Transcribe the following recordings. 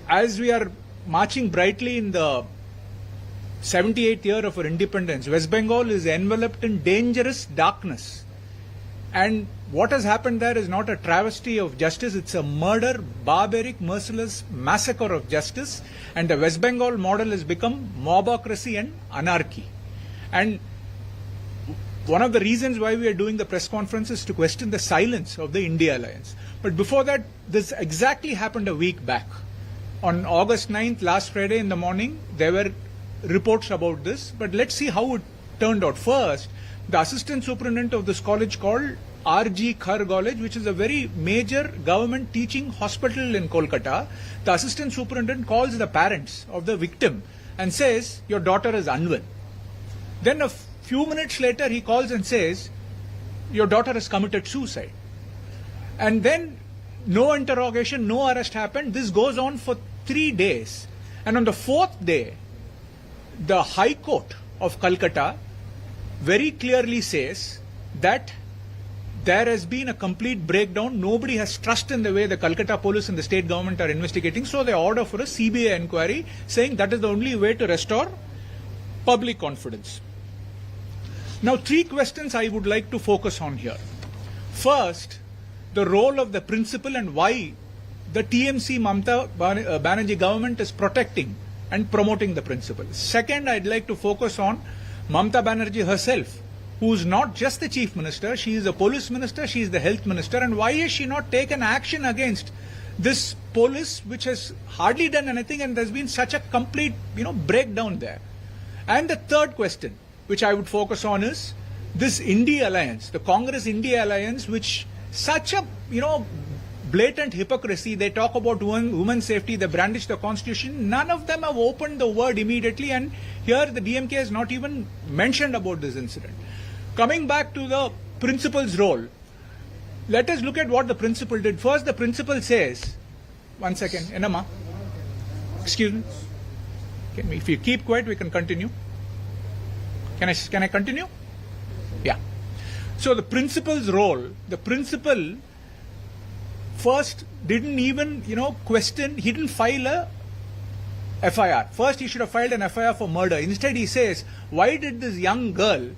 as we are marching brightly in the 78th year of our independence, West Bengal is enveloped in dangerous darkness. And what has happened there is not a travesty of justice, it's a murder, barbaric, merciless massacre of justice. And the West Bengal model has become mobocracy and anarchy. And one of the reasons why we are doing the press conference is to question the silence of the India Alliance. But before that, this exactly happened a week back. On August 9th, last Friday in the morning, there were reports about this. But let's see how it turned out. First, the assistant superintendent of this college called R.G. Khar College, which is a very major government teaching hospital in Kolkata, the assistant superintendent calls the parents of the victim and says, your daughter is unwell. Then a few minutes later, he calls and says, your daughter has committed suicide. And then no interrogation, no arrest happened. This goes on for 3 days. And on the 4th day, the High Court of Calcutta very clearly says that there has been a complete breakdown. Nobody has trust in the way the Calcutta police and the state government are investigating. So they order for a CBI inquiry, saying that is the only way to restore public confidence. Now, 3 questions I would like to focus on here. First, the role of the principal and why the TMC Mamata Banerjee government is protecting and promoting the principal. Second, I'd like to focus on Mamata Banerjee herself, who is not just the chief minister, she is the police minister, she is the health minister, and why has she not taken action against this police which has hardly done anything, and there's been such a complete, breakdown there. And the third question, which I would focus on, is this India Alliance, the Congress India Alliance, which such a, blatant hypocrisy. They talk about women's safety, they brandish the constitution. None of them have opened the word immediately, and here the DMK has not even mentioned about this incident. Coming back to the principal's role, let us look at what the principal did. First, the principal says, one second, Enama, excuse me. If you keep quiet, we can continue. Can I continue? Yeah. So the principal's role, the principal first didn't even, question, he didn't file a FIR. First, he should have filed an FIR for murder. Instead, he says, why did this young girl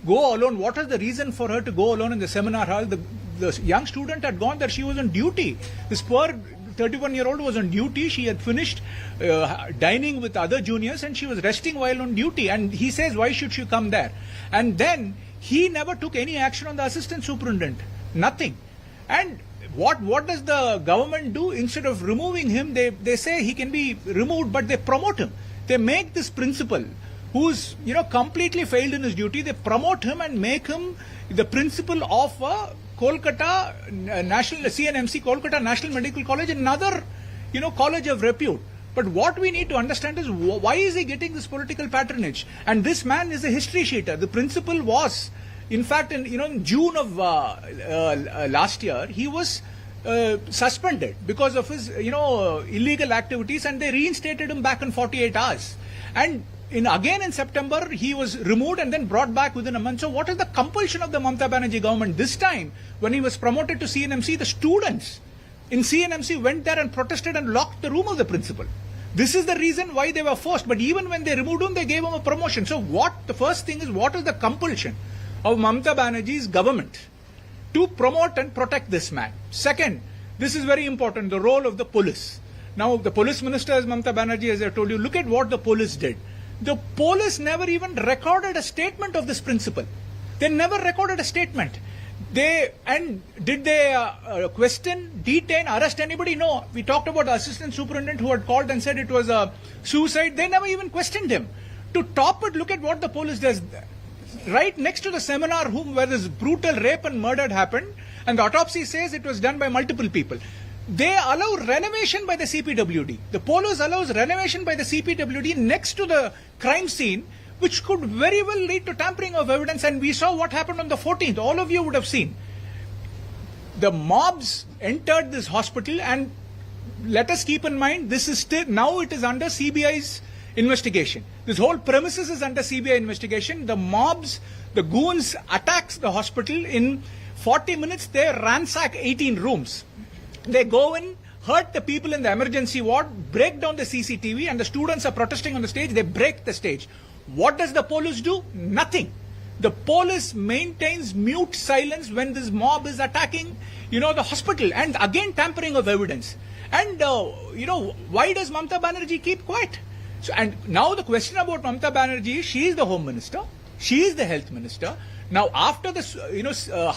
go alone? What is the reason for her to go alone in the seminar hall? The young student had gone there. She was on duty. This poor 31-year-old was on duty. She had finished dining with other juniors and she was resting while on duty. And he says, why should she come there? And then he never took any action on the assistant superintendent. Nothing. And what does the government do? Instead of removing him, they say he can be removed, but they promote him. They make this principal, who's completely failed in his duty, they promote him and make him the principal of Kolkata National CNMC, Kolkata National Medical College, another college of repute. But what we need to understand is why is he getting this political patronage? And this man is a history sheeter. The principal was, in fact, in June of last year, he was suspended because of his illegal activities, and they reinstated him back in 48 hours. And again in September, he was removed and then brought back within a month. So what is the compulsion of the Mamata Banerjee government? This time, when he was promoted to CNMC, the students in CNMC went there and protested and locked the room of the principal. This is the reason why they were forced. But even when they removed him, they gave him a promotion. So the first thing is, what is the compulsion of Mamata Banerjee's government to promote and protect this man? Second, this is very important, the role of the police. Now, the police minister is Mamata Banerjee, as I told you. Look at what the police did. The police never even recorded a statement of this principal. They never recorded a statement. Did they question, detain, arrest anybody? No. We talked about the assistant superintendent who had called and said it was a suicide. They never even questioned him. To top it, look at what the police does. Right next to the seminar room where this brutal rape and murder happened, and the autopsy says it was done by multiple people. They allow renovation by the CPWD. The police allows renovation by the CPWD next to the crime scene, which could very well lead to tampering of evidence. And we saw what happened on the 14th. All of you would have seen. The mobs entered this hospital, and let us keep in mind, this is still, now it is under CBI's investigation. This whole premises is under CBI investigation. The mobs, the goons attacks the hospital. In 40 minutes, they ransack 18 rooms. They go in, hurt the people in the emergency ward, break down the CCTV, and the students are protesting on the stage, they break the stage. What does the police do? Nothing. The police maintains mute silence when this mob is attacking, the hospital, and again tampering of evidence. And, why does Mamata Banerjee keep quiet? So, and now the question about Mamata Banerjee is, she is the Home Minister, she is the Health Minister. Now, after this,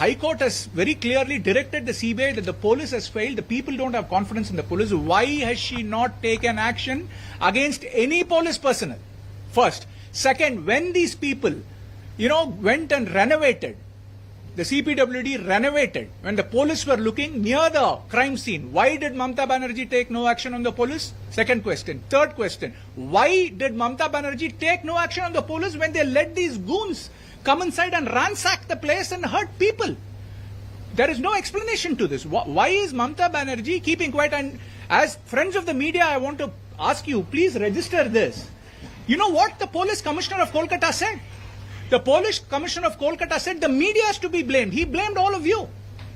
High Court has very clearly directed the CBI that the police has failed, the people don't have confidence in the police. Why has she not taken action against any police personnel? First. Second, when these people, went and renovated, the CPWD renovated, when the police were looking near the crime scene, why did Mamata Banerjee take no action on the police? Second question. Third question, why did Mamata Banerjee take no action on the police when they let these goons come inside and ransack the place and hurt people? There is no explanation to this. Why is Mamata Banerjee keeping quiet? And as friends of the media, I want to ask you, please register this. You know what the police commissioner of Kolkata said? The police commissioner of Kolkata said the media is to be blamed. He blamed all of you.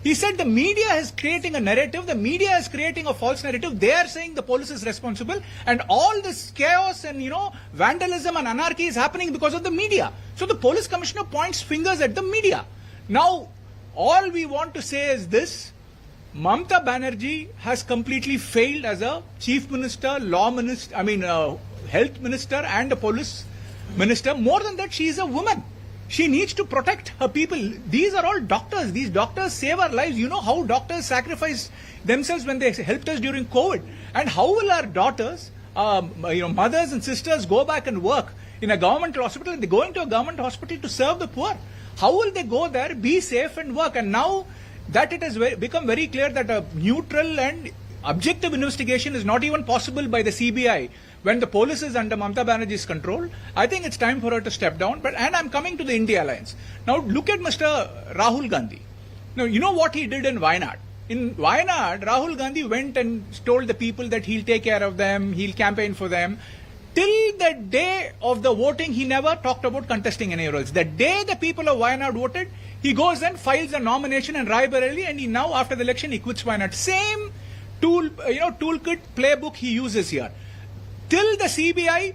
He said the media is creating a narrative, the media is creating a false narrative. They are saying the police is responsible, and all this chaos and, vandalism and anarchy is happening because of the media. So the police commissioner points fingers at the media. Now, all we want to say is this: Mamata Banerjee has completely failed as a chief minister, health minister and a police minister. More than that, she is a woman. She needs to protect her people. These are all doctors. These doctors save our lives. You know how doctors sacrifice themselves when they helped us during COVID. And how will our daughters, mothers and sisters go back and work in a government hospital? They're going to a government hospital to serve the poor. How will they go there, be safe and work? And now that it has become very clear that a neutral and objective investigation is not even possible by the CBI when the police is under Mamata Banerjee's control, I think it's time for her to step down. And I'm coming to the India Alliance. Now look at Mr. Rahul Gandhi. Now you know what he did in Wayanad. In Wayanad, Rahul Gandhi went and told the people that he'll take care of them, he'll campaign for them. Till the day of the voting, he never talked about contesting any roles. The day the people of Wayanad voted, he goes and files a nomination in Raebareli, and he now, after the election, he quits Wayanad. Same toolkit playbook he uses here. Till the CBI,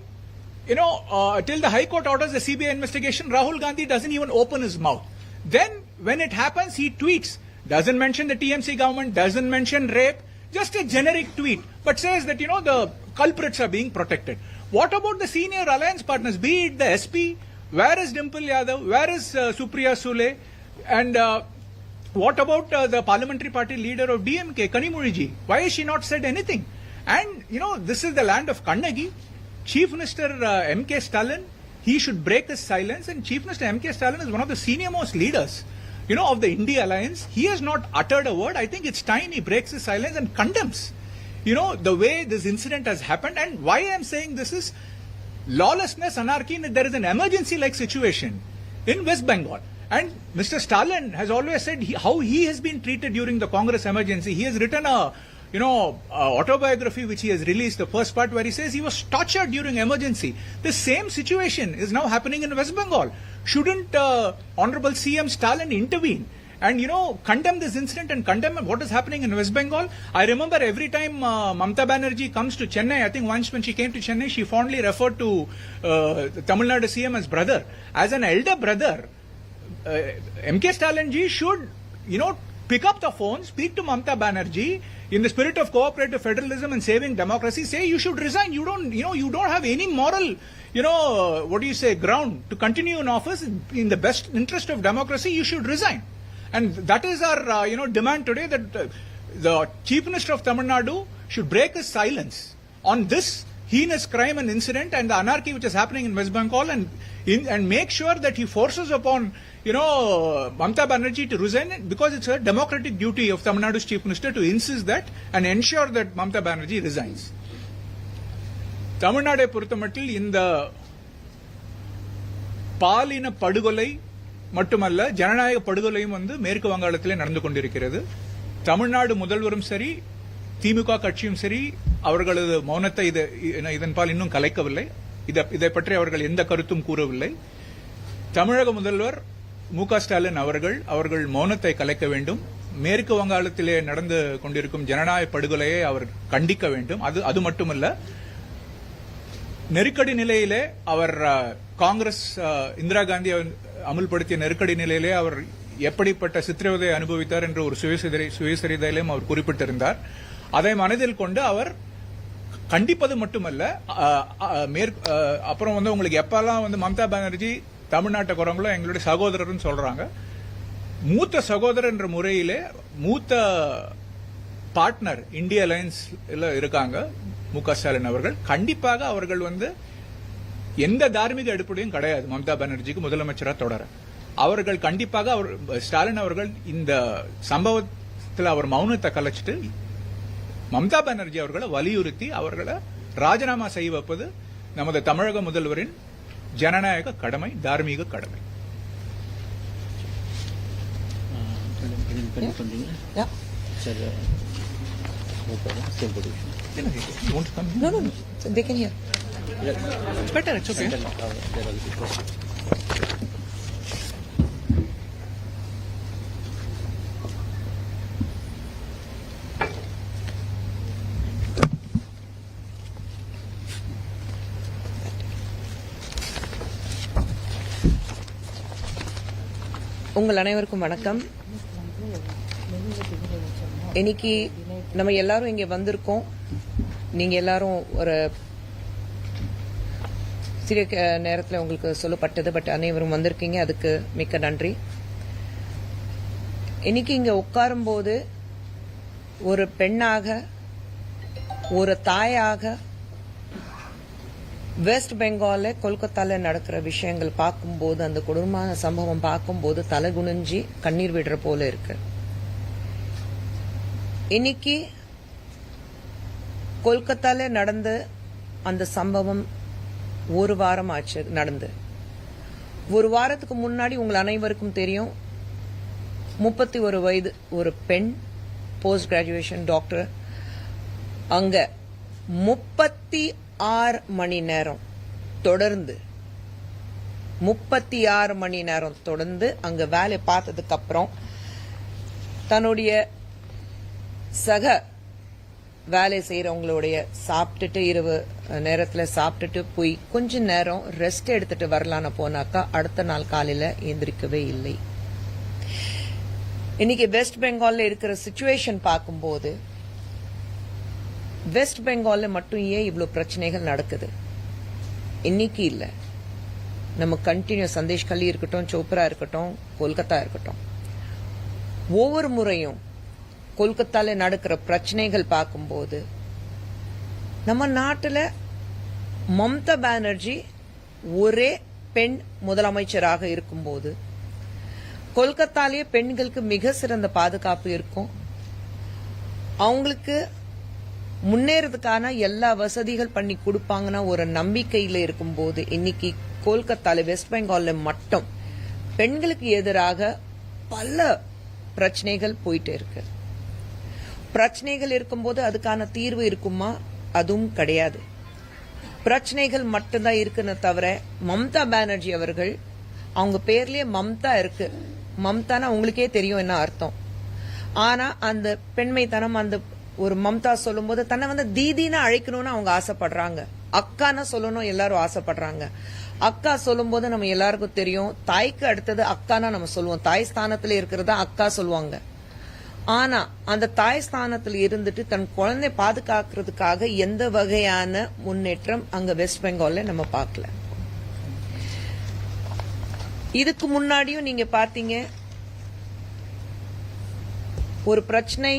till the High Court orders the CBI investigation, Rahul Gandhi doesn't even open his mouth. Then, when it happens, he tweets. Doesn't mention the TMC government, doesn't mention rape, just a generic tweet, but says that, the culprits are being protected. What about the senior alliance partners, be it the SP, where is Dimple Yadav, where is Supriya Sule, and what about the parliamentary party leader of DMK, Kanimozhi? Why has she not said anything? And, this is the land of Kannagi. Chief Minister M.K. Stalin, he should break his silence, and Chief Minister M.K. Stalin is one of the senior most leaders, of the India Alliance. He has not uttered a word. I think it's time he breaks his silence and condemns, the way this incident has happened. And why I'm saying this is lawlessness, anarchy, there is an emergency-like situation in West Bengal. And Mr. Stalin has always said how he has been treated during the Congress emergency. He has written a autobiography which he has released, the first part, where he says he was tortured during emergency. The same situation is now happening in West Bengal. Shouldn't Honorable CM Stalin intervene and, condemn this incident and condemn what is happening in West Bengal? I remember every time Mamata Banerjee comes to Chennai, I think once when she came to Chennai, she fondly referred to Tamil Nadu CM as brother. As an elder brother, M.K. Stalin ji should, pick up the phone, speak to Mamata Banerjee in the spirit of cooperative federalism and saving democracy, say you should resign. You don't have any moral, ground to continue in office. In the best interest of democracy, you should resign. And that is our, demand today, that the Chief Minister of Tamil Nadu should break his silence on this heinous crime and incident and the anarchy which is happening in West Bengal, and make sure that he forces upon, Mamata Banerjee to resign, because it's a democratic duty of Tamil Nadu's Chief Minister to insist that and ensure that Mamata Banerjee resigns. Tamil Nadu பொறுத்தமட்டில் இந்த பாலின படுகொலை மட்டுமல்ல, ஜனநாயக படுகொலையும் மேற்கு வங்காளத்திலே நடந்து கொண்டிருக்கிறது. தமிழ்நாடு முதல்வரும் சரி, திமுக கட்சியும் சரி, அவர்களது மௌனத்தை இதன்பால் இன்னும் கலைக்கவில்லை. இதை பற்றி அவர்கள் எந்த கருத்தும் கூறவில்லை. தமிழக முதல்வர் மு.க. ஸ்டாலின் அவர்கள் மௌனத்தை கலைக்க வேண்டும். மேற்கு வங்காளத்திலே நடந்து கொண்டிருக்கும் ஜனநாயக படுகொலையை அவர் கண்டிக்க வேண்டும். அது மட்டுமல்ல, நெருக்கடி நிலையிலே அவர் காங்கிரஸ் இந்திரா காந்தி அமுல்படுத்திய நெருக்கடி நிலையிலே அவர் எப்படிப்பட்ட சித்திரவதை அனுபவித்தார் என்ற ஒரு சுயசரிதையிலும் அவர் குறிப்பிட்டிருந்தார். அதை மனதில் கொண்டு அவர் கண்டிப்பது மட்டுமல்ல, அப்புறம் உங்களுக்கு எப்பெல்லாம் மம்தா பானர்ஜி தமிழ்நாட்டை குறவங்களும் எங்களுடைய சகோதரர்னு சொல்றாங்க, மூத்த சகோதரர் என்ற முறையிலே மூத்த பார்ட்னர் இந்திய அலையன்ஸ் இருக்காங்க மு.க. ஸ்டாலின் அவர்கள். கண்டிப்பாக அவர்கள் எந்த தார்மீக அடிப்படையும் கிடையாது மம்தா பானர்ஜிக்கு முதலமைச்சராக தொடர. அவர்கள் கண்டிப்பாக ஸ்டாலின் அவர்கள் இந்த சம்பவத்தில் அவர் மௌனத்தை கலைச்சிட்டு மம்தா பானர்ஜி அவர்களை வலியுறுத்தி அவர்களை ராஜினாமா செய்ய வைப்பது நமது தமிழக முதல்வரின் ஜனநாயக கடமை, தார்மீக கடமை. No. They can hear. It's better. It's okay. உங்கள் அனைவருக்கும் வணக்கம். இன்னைக்கு நம்ம எல்லாரும் இங்க வந்திருக்கோம். நீங்க எல்லாரும் ஒரு சிறிய நேரத்தில் உங்களுக்கு சொல்லப்பட்டது, பட் அனைவரும் வந்திருக்கீங்க, அதுக்கு மிக்க நன்றி. இன்னைக்கு இங்க உட்காரும் போது ஒரு பெண்ணாக, ஒரு தாயாக, வெஸ்ட் பெங்கால்ல கொல்கத்தால நடக்கிற விஷயங்கள் பார்க்கும்போது, அந்த கொடூரமான சம்பவம் பார்க்கும்போது தலை குனிஞ்சி கண்ணீர் விடுற போல இருக்கு. இன்னைக்கு கொல்கத்தால நடந்த அந்த சம்பவம் ஒரு வாரம் ஆச்சு நடந்து. ஒரு வாரத்துக்கு முன்னாடி உங்கள் அனைவருக்கும் தெரியும், 31 வயது ஒரு பெண், போஸ்ட் கிராஜுவேஷன் டாக்டர், அங்க 36 மணி நேரம் தொடர்ந்து 36 மணி நேரம் தொடர்ந்து அங்க வேலை பார்த்ததுக்கு அப்புறம் தன்னுடைய சக வேலை செய்யறவங்களுடைய சாப்பிட்டுட்டு இரவு நேரத்துல சாப்பிட்டுட்டு போய் கொஞ்ச நேரம் ரெஸ்ட் எடுத்துட்டு வரலான்னு போனாக்கா அடுத்த நாள் காலையில எந்திரிக்கவே இல்லை. இன்னைக்கு வெஸ்ட் பெங்கால்ல இருக்கிற சிச்சுவேஷன் பார்க்கும்போது, வெஸ்ட் பெங்கால்ல மட்டும் ஏன் இவ்வளவு பிரச்சனைகள் நடக்குது? இன்னைக்கு இல்ல, நம்ம கண்டினியூ சந்தேஷ் கல்லி இருக்கட்டும், சோப்ரா இருக்கட்டும், கொல்கத்தா இருக்கட்டும், ஒவ்வொரு முறையும் கொல்கத்தால நடக்கிற பிரச்சனைகள் பார்க்கும்போது, நம்ம நாட்டில் மம்தா பானர்ஜி ஒரே பெண் முதலமைச்சராக இருக்கும்போது கொல்கத்தாலேயே பெண்களுக்கு மிக சிறந்த பாதுகாப்பு இருக்கும். அவங்களுக்கு முன்னேறதுக்கான எல்லா வசதிகள் பண்ணி கொடுப்பாங்கன்னா ஒரு நம்பிக்கையில இருக்கும்போது, இன்னைக்கு கொல்கத்தால வெஸ்ட் பெங்கால்ல மட்டும் பெண்களுக்கு எதிராக பல பிரச்சனைகள் போயிட்டு இருக்கு. பிரச்சனைகள் இருக்கும்போது அதுக்கான தீர்வு இருக்குமா? அதுவும் கிடையாது. பிரச்சனைகள் மட்டும்தான் இருக்குன்னு தவிர, மம்தா பானர்ஜி அவர்கள், அவங்க பேர்லயே மம்தா இருக்கு, மம்தானா உங்களுக்கே தெரியும் என்ன அர்த்தம். ஆனா அந்த பெண்மைத்தனம், அந்த ஒரு மம்தா சொல்லும் போது தன்னை தீதினா அழைக்கணும்னு அவங்க ஆசைப்படுறாங்க, அக்கானா சொல்லணும் எல்லாரும் ஆசைப்படுறாங்க. அக்கா சொல்லும் போது நம்ம எல்லாருக்கும் தெரியும், தாய்க்கு அடுத்தது அக்கானா நம்ம சொல்லுவோம், தாய் ஸ்தானத்துல இருக்கிறதா அக்கா சொல்லுவாங்க. ஆனா அந்த தாய் ஸ்தானத்தில் இருந்துட்டு தன் குழந்தை பாதுகாக்கிறதுக்காக எந்த வகையான முன்னேற்றம் அங்க வெஸ்ட் பெங்கால்ல நம்ம பார்க்கல. இதுக்கு முன்னாடியும் நீங்க பாத்தீங்க, ஒரு பிரச்சனை,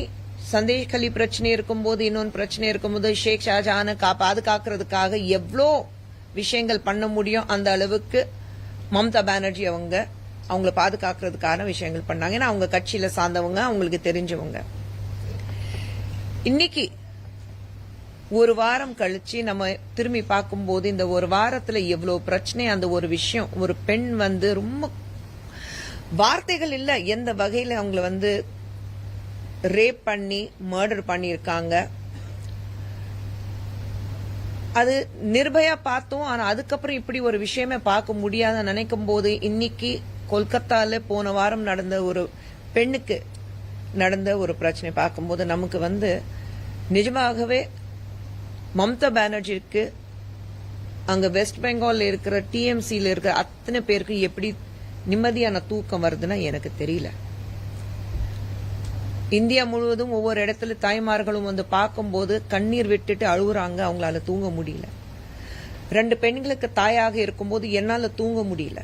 சந்தேஷ் கலி பிரச்சனை இருக்கும்போது, இன்னொன்று பிரச்சனை இருக்கும்போது, ஷேக் ஷாஜஹானை பாதுகாக்கிறதுக்காக எவ்வளோ விஷயங்கள் பண்ண முடியும் அந்த அளவுக்கு மம்தா பானர்ஜி அவங்கள பாதுகாக்கிறதுக்கான விஷயங்கள் பண்ணாங்க. ஏன்னா அவங்க கட்சியில சார்ந்தவங்க, அவங்களுக்கு தெரிஞ்சவங்க. இன்னைக்கு ஒரு வாரம் கழிச்சு நம்ம திரும்பி பார்க்கும்போது, இந்த ஒரு வாரத்துல எவ்வளவு பிரச்சனை, அந்த ஒரு விஷயம், ஒரு பெண் ரொம்ப வார்த்தைகள் இல்ல எந்த வகையில அவங்கள ரேப் பண்ணி மர்டர் பண்ணியிருக்காங்க. அது நிர்பயா பார்த்தோம். ஆனா அதுக்கப்புறம் இப்படி ஒரு விஷயமே பார்க்க முடியாத நினைக்கும் போது, இன்னைக்கு கொல்கத்தால போன வாரம் நடந்த ஒரு பெண்ணுக்கு நடந்த ஒரு பிரச்சனை பார்க்கும்போது நமக்கு வந்து நிஜமாகவே மம்தா பானர்ஜிக்கு அங்க வெஸ்ட் பெங்கால்ல இருக்கிற டிஎம்சில இருக்கிற அத்தனை பேருக்கு எப்படி நிம்மதியான தூக்கம் வருதுன்னா எனக்கு தெரியல. இந்தியா முழுவதும் ஒவ்வொரு இடத்துல தாய்மார்களும் வந்து பார்க்கும்போது கண்ணீர் விட்டுட்டு அழுகுறாங்க, அவங்களால தூங்க முடியல. 2 பெண்களுக்கு தாயாக இருக்கும்போது என்னால தூங்க முடியல.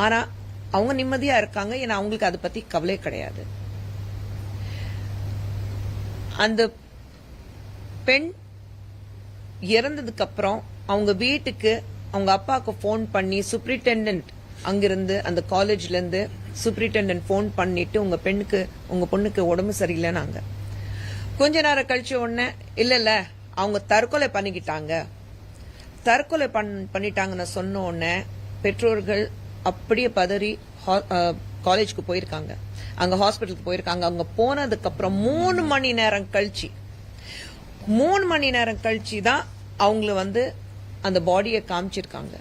ஆனா அவங்க நிம்மதியா இருக்காங்க, ஏன்னா அவங்களுக்கு அதை பத்தி கவலை கிடையாது. அந்த பெண் இறந்ததுக்கு அப்புறம் அவங்க வீட்டுக்கு அவங்க அப்பாவுக்கு போன் பண்ணி சூப்பரிண்டெண்டன்ட் அங்கிருந்து அந்த காலேஜ்ல இருந்து சூப்பரிண்டெண்டன்ட் போன் பண்ணிட்டு உங்க பொண்ணுக்கு உடம்பு சரியில்லைன்னாங்க. கொஞ்ச நேரம் கழிச்ச உடனே இல்ல அவங்க தற்கொலை பண்ணிட்டாங்கன்னு சொன்ன உடனே பெற்றோர்கள் அப்படியே பதறி காலேஜுக்கு போயிருக்காங்க, அங்க ஹாஸ்பிட்டலுக்கு போயிருக்காங்க. அங்க போனதுக்கு அப்புறம் 3 மணி நேரம் கழிச்சு தான் அவங்கள வந்து அந்த பாடியை காமிச்சிருக்காங்க.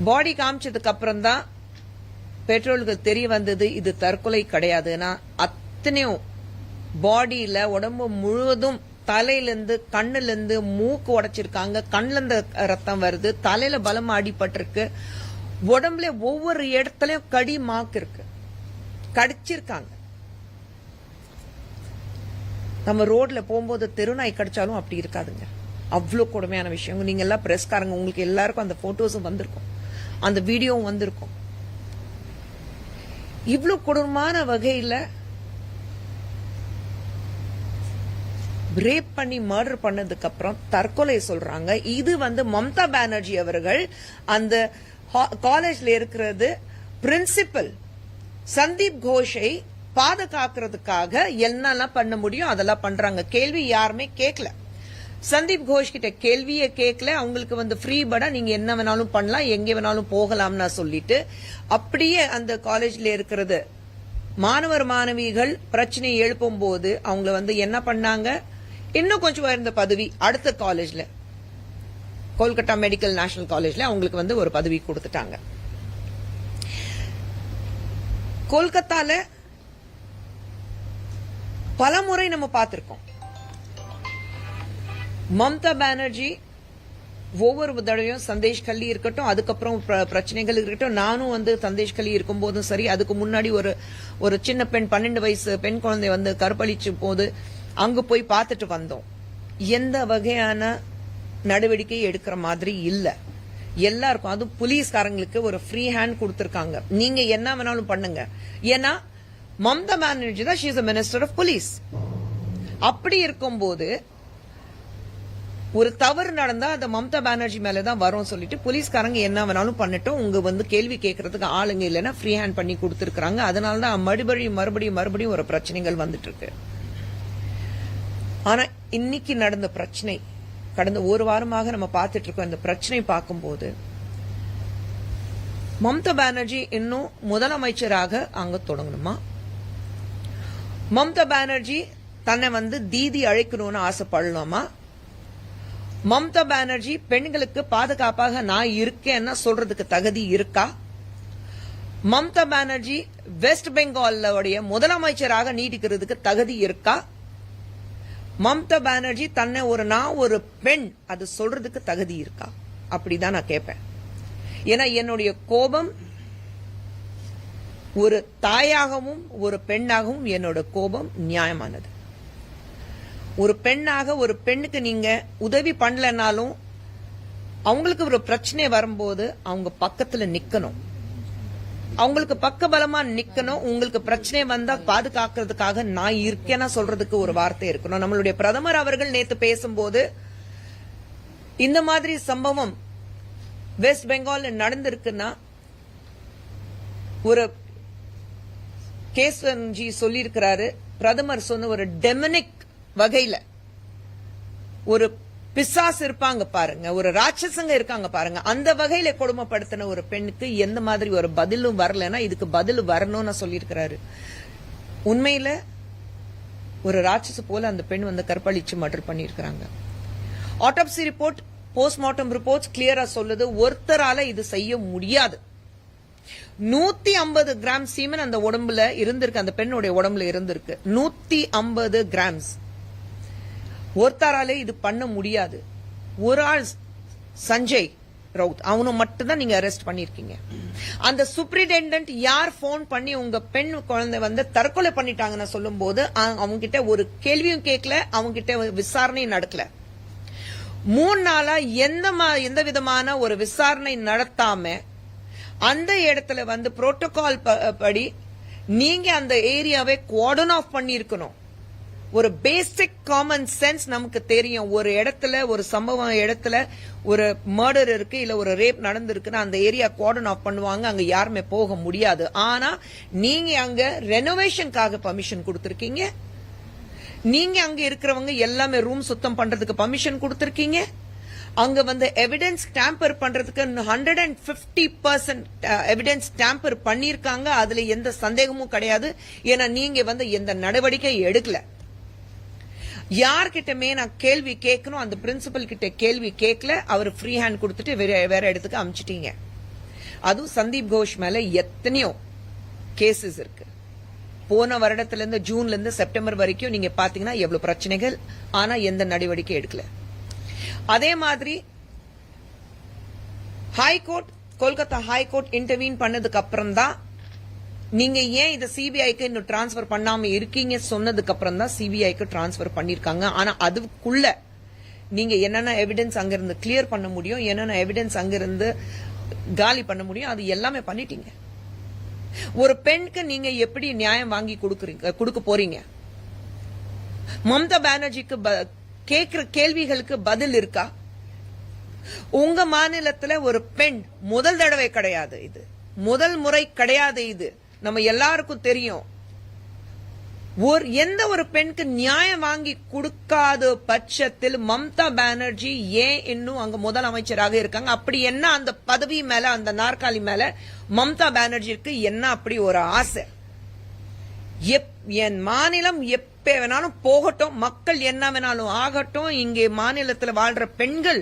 பாடி காமிச்சதுக்கு அப்புறம் தான் பெற்றோர்களுக்கு தெரிய வந்தது இது தற்கொலை கிடையாதுன்னா. அத்தனையும் பாடியில உடம்பு முழுவதும் தலையிலிருந்து கண்ணுல இருந்து மூக்கு உடைச்சிருக்காங்க, கண்ணுல இருந்து ரத்தம் வருது, தலையில பலமா அடிபட்டிருக்கு, உடம்புல ஒவ்வொரு இடத்துலயும் கடி மார்க் இருக்கு, கடிச்சிருக்காங்க. நம்ம ரோட்ல போகும்போது தெருநாய் கடிச்சாலும் அப்படி இருக்காதுங்க. அவ்வளவு கொடுமையான விஷயம். நீங்க எல்லாம் பிரஸ்காரங்க, உங்களுக்கு எல்லாருக்கும் அந்த போட்டோஸும் வந்திருக்கும், அந்த வீடியோவும் வந்திருக்கும். இவ்வளவு கொடூரமான வகையில ரேப் பண்ணி மர்டர் பண்ணதுக்கு அப்புறம் தற்கொலை சொல்றாங்க. இது வந்து மம்தா பானர்ஜி அவர்கள் அந்த காலேஜ்ல இருக்கிறது பிரின்சிபல் சந்தீப் கோஷை பாதுகாக்கிறதுக்காக என்னெல்லாம் பண்ண முடியும் அதெல்லாம் பண்றாங்க. கேள்வி யாருமே கேட்கல, சந்தீப் கோஷ் கிட்ட கேள்வியே கேட்கல. அவங்களுக்கு வந்து ஃப்ரீ படா நீங்க என்ன வேணாலும் பண்ணலாம், எங்க வேணாலும் போகலாம்னா சொல்லிட்டு அப்படியே அந்த காலேஜ்ல இருக்கிறது மாணவர் மாணவிகள் பிரச்சனை எழுப்பும் போது அவங்கள வந்து என்ன பண்ணாங்க, இன்னும் கொஞ்சம் உயர்ந்த பதவி அடுத்த காலேஜ்ல கொல்கத்தா மெடிக்கல் நேஷனல் காலேஜ்ல அவங்களுக்கு வந்து ஒரு பதவி கொடுத்துட்டாங்க. கொல்கத்தால பல முறை நம்ம பார்த்திருக்கோம், மம்தா பானர்ஜி ஒவ்வொரு தடவையும் சந்தேஷ் கல்லி இருக்கட்டும், அதுக்கப்புறம் பிரச்சனைகள் இருக்கட்டும், நானும் வந்து சந்தேஷ் கல்லி இருக்கும் போதும் சரி, அதுக்கு முன்னாடி ஒரு சின்ன பெண் 12 வயசு பெண் குழந்தை வந்து கற்பழிச்சு போது அங்க போய் பார்த்துட்டு வந்தோம். எந்த வகையான நடவடிக்கை எடுக்கிற மாதிரி இல்ல. எல்லாருக்கும் அது போலீஸ்காரங்களுக்கு ஒரு ஃப்ரீ ஹேண்ட் கொடுத்திருக்காங்க, நீங்க என்ன வேணாலும் பண்ணுங்க. ஏன்னா மம்தா பானர்ஜி தான் she is a minister of police. அப்படி இருக்கும்போது ஒரு தவறு நடந்தா அது மம்தா பானர்ஜி மேலதான் வரும் சொல்லிட்டு போலீஸ்காரங்க என்ன வேணாலும் பண்ணட்டும், உங்க வந்து கேள்வி கேட்கறதுக்கு ஆளுங்க இல்லைன்னா ஃப்ரீ ஹேண்ட் பண்ணி கொடுத்திருக்காங்க. அதனாலதான் மறுபடியும் ஒரு பிரச்சனைகள் வந்துட்டு இருக்கு. ஆனா இன்னைக்கு நடந்த பிரச்சனை கடந்த ஒரு வாரமாக நம்ம பார்த்துட்டு இருக்கோம். இந்த பிரச்சனை பார்க்கும்போது மம்தா பானர்ஜி இன்னும் முதலமைச்சராக அங்க தொடங்கணுமா? மம்தா பானர்ஜி தன்னை வந்து தீதி அழைக்கணும்னு ஆசைப்படலாமா? மம்தா பானர்ஜி பெண்களுக்கு பாதுகாப்பாக நான் இருக்கேன்னு சொல்றதுக்கு தகுதி இருக்கா? மம்தா பானர்ஜி வெஸ்ட் பெங்காலுடைய முதலமைச்சராக நீடிக்கிறதுக்கு தகுதி இருக்கா? மம்தா பானர்ஜி தன்னை நான் ஒரு பெண் அது சொல்றதுக்கு தகுதி இருக்கா? அப்படிதான் நான் கேட்பேன். ஏன்னா என்னுடைய கோபம் ஒரு தாயாகவும் ஒரு பெண்ணாகவும் என்னோட கோபம் நியாயமானது. ஒரு பெண்ணாக ஒரு பெண்ணுக்கு நீங்க உதவி பண்ணலனாலும் அவங்களுக்கு ஒரு பிரச்சனை வரும்போது அவங்க பக்கத்துல நிக்கணும், அவங்களுக்கு பக்கபலமா நிக்கணும். உங்களுக்கு பிரச்சனை வந்தா பாதுகாக்கிறதுக்காக நான் இருக்கேன்னா சொல்றதுக்கு ஒரு வார்த்தை இருக்கணும். நம்மளுடைய பிரதமர் அவர்கள் நேத்து பேசும்போது இந்த மாதிரி சம்பவம் வெஸ்ட் பெங்கால் நடந்திருக்குன்னா ஒரு கேஸ்வன்ஜி சொல்லியிருக்கிறாரு, பிரதமர் சொன்ன ஒரு டெமனிக் வகையில ஒரு பிசாசு இருப்பாங்க பாருங்க, ஒரு ராட்சசங்க இருக்காங்க பாருங்க, அந்த வகையில கொடுமைப்படுத்தின ஒரு பெண்ணுக்கு எந்த மாதிரி ஒரு பதிலும் வரலன்னா இதுக்கு பதில் வரணும்னு சொல்லியிருக்கிறாரு. உண்மையில ஒரு ராட்சச போல அந்த பெண் வந்து கற்பழிச்சு மர்டர் பண்ணியிருக்கிறாங்க. ஆட்டோப்சி ரிப்போர்ட், போஸ்ட்மார்ட்டம் ரிப்போர்ட்ஸ் கிளியரா சொல்லுது, ஒருத்தரால இது செய்ய முடியாது. 150 கிராம் சீமன் அந்த உடம்புல இருந்திருக்கு, அந்த பெண்ணுடைய உடம்புல இருந்திருக்கு. 150 கிராம்ஸ். ஒருத்தராலே இது பண்ண முடியாது. ஒரு ஆள் சஞ்சய் ரவுத், அவனை மட்டும்தான் நீங்க அரெஸ்ட் பண்ணிருக்கீங்க. அந்த சூப்பரிண்டெண்டன்ட் யார் போன் பண்ணி உங்க பெண் குழந்தை வந்து தற்கொலை பண்ணிட்டாங்கன்னு சொல்லும் போது அவங்க கிட்ட ஒரு கேள்வியும் கேட்கல, அவங்க கிட்ட விசாரணையும் நடக்கல. 3 நாளா எந்த விதமான ஒரு விசாரணை நடத்தாம அந்த இடத்துல வந்து புரோட்டோகால் படி நீங்க அந்த ஏரியாவை குவார்டன் ஆஃப் பண்ணிருக்கணும். ஒரு பேசிக் காமன் சென்ஸ் நமக்கு தெரியும். ஒரு இடத்துல ஒரு சம்பவம் இடத்துல ஒரு மர்டர் இருக்கு, இல்ல ஒரு ரேப் நடந்திருக்குன்னா அந்த ஏரியா குவார்டன் ஆஃப் பண்ணுவாங்க, அங்க யாருமே போக முடியாது. ஆனா நீங்க அங்க ரெனோவேஷனுக்காக பர்மிஷன் கொடுத்திருக்கீங்க. நீங்க அங்க இருக்கிறவங்க எல்லாமே ரூம் சுத்தம் பண்றதுக்கு பர்மிஷன் கொடுத்திருக்கீங்க. அங்க வந்து எவிடன்ஸ் டேம்பர் பண்றதுக்கு 150% எவிடன்ஸ் டேம்பர் பண்ணிருக்காங்க. அதுல எந்த சந்தேகமும் கிடையாது. ஏன்னா நீங்க வந்து எந்த நடவடிக்கை எடுக்கல. யார்கிட்டமே நான் கேள்வி கேட்கணும், அந்த பிரின்சிபல் கிட்ட கேள்வி கேட்கல. அவர் ஃப்ரீ ஹேண்ட் கொடுத்துட்டு வேற இடத்துக்கு அனுப்பிச்சிட்டீங்க. அதுவும் சந்தீப் கோஷ் மேல எத்தனையோ கேசஸ் இருக்கு. போன வருடத்துல இருந்து ஜூன்ல இருந்து செப்டம்பர் வரைக்கும் நீங்க பாத்தீங்கன்னா எவ்வளவு பிரச்சனைகள், ஆனா எந்த நடவடிக்கை எடுக்கல. அதே மாதிரி ஹைகோர்ட், கொல்கத்தா ஹைகோர்ட் இன்டர்வீன் பண்ணதுக்கு அப்புறம் தான் நீங்க ஏன் இதை சிபிஐக்கு இன்னும் டிரான்ஸ்பர் பண்ணாம இருக்கீங்க சொன்னதுக்கு அப்புறம் தான் சிபிஐக்கு டிரான்ஸ்பர் பண்ணிருக்காங்க. ஆனா அதுக்குள்ள நீங்க என்னென்ன எவிடன்ஸ் அங்கிருந்து கிளியர் பண்ண முடியும், என்னென்ன எவிடன்ஸ் அங்கிருந்து காலி பண்ண முடியும், அது எல்லாமே பண்ணிட்டீங்க. ஒரு பெண்ணுக்கு நீங்க எப்படி நியாயம் வாங்கி கொடுக்க போறீங்க? மம்தா பானர்ஜிக்கு கேட்கிற கேள்விகளுக்கு பதில் இருக்கா? உங்க மாநிலத்துல ஒரு பெண் முதல் தடவை கிடையாது, இது முதல் முறை கிடையாது. இது நம்ம எல்லாருக்கும் தெரியும். எந்த ஒரு பெண்ணுக்கு நியாயம் வாங்கி கொடுக்காத பட்சத்தில் மம்தா பானர்ஜி ஏன் இன்னும் அங்க முதலமைச்சராக இருக்காங்க? அப்படி என்ன அந்த பதவி மேல, அந்த நாற்காலி மேல மம்தா பானர்ஜிக்கு என்ன அப்படி ஒரு ஆசை? என் மாநிலம் எப்ப வேணாலும் போகட்டும், மக்கள் என்ன வேணாலும் ஆகட்டும், இங்கே மாநிலத்தில் வாழ்ற பெண்கள்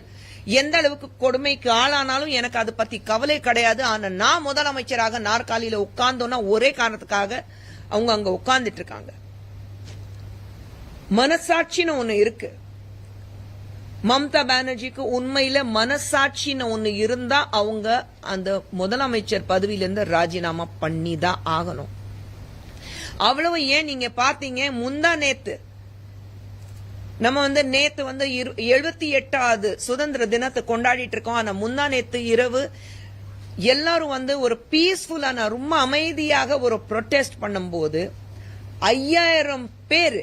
எந்த அளவுக்கு கொடுமைக்கு ஆளானாலும் எனக்கு அதை பத்தி கவலை கிடையாது. ஆனா நான் முதலமைச்சராக நாற்காலியில உட்கார்ந்தோன்னா ஒரே காரணத்துக்காக அவங்க அங்க உட்கார்ந்துட்டு இருக்காங்க. மனசாட்சின்னு ஒண்ணு இருக்கு. மம்தா பானர்ஜிக்கு உண்மையில மனசாட்சின்னு ஒண்ணு இருந்தா அவங்க அந்த முதலமைச்சர் பதவியிலிருந்து ராஜினாமா பண்ணி தான் ஆகணும். அவ்வளவு ஏன் நீங்க பாத்தீங்க, முந்தா நேத்து நம்ம வந்து நேத்து வந்து 78வது சுதந்திர தினத்தை கொண்டாடிட்டு இருக்கோம். ஆனா முந்தா நேத்து இரவு எல்லாரும் வந்து ஒரு பீஸ்ஃபுல்லான ரொம்ப அமைதியாக ஒரு ப்ரொடெஸ்ட் பண்ணும்போது 5000 பேர்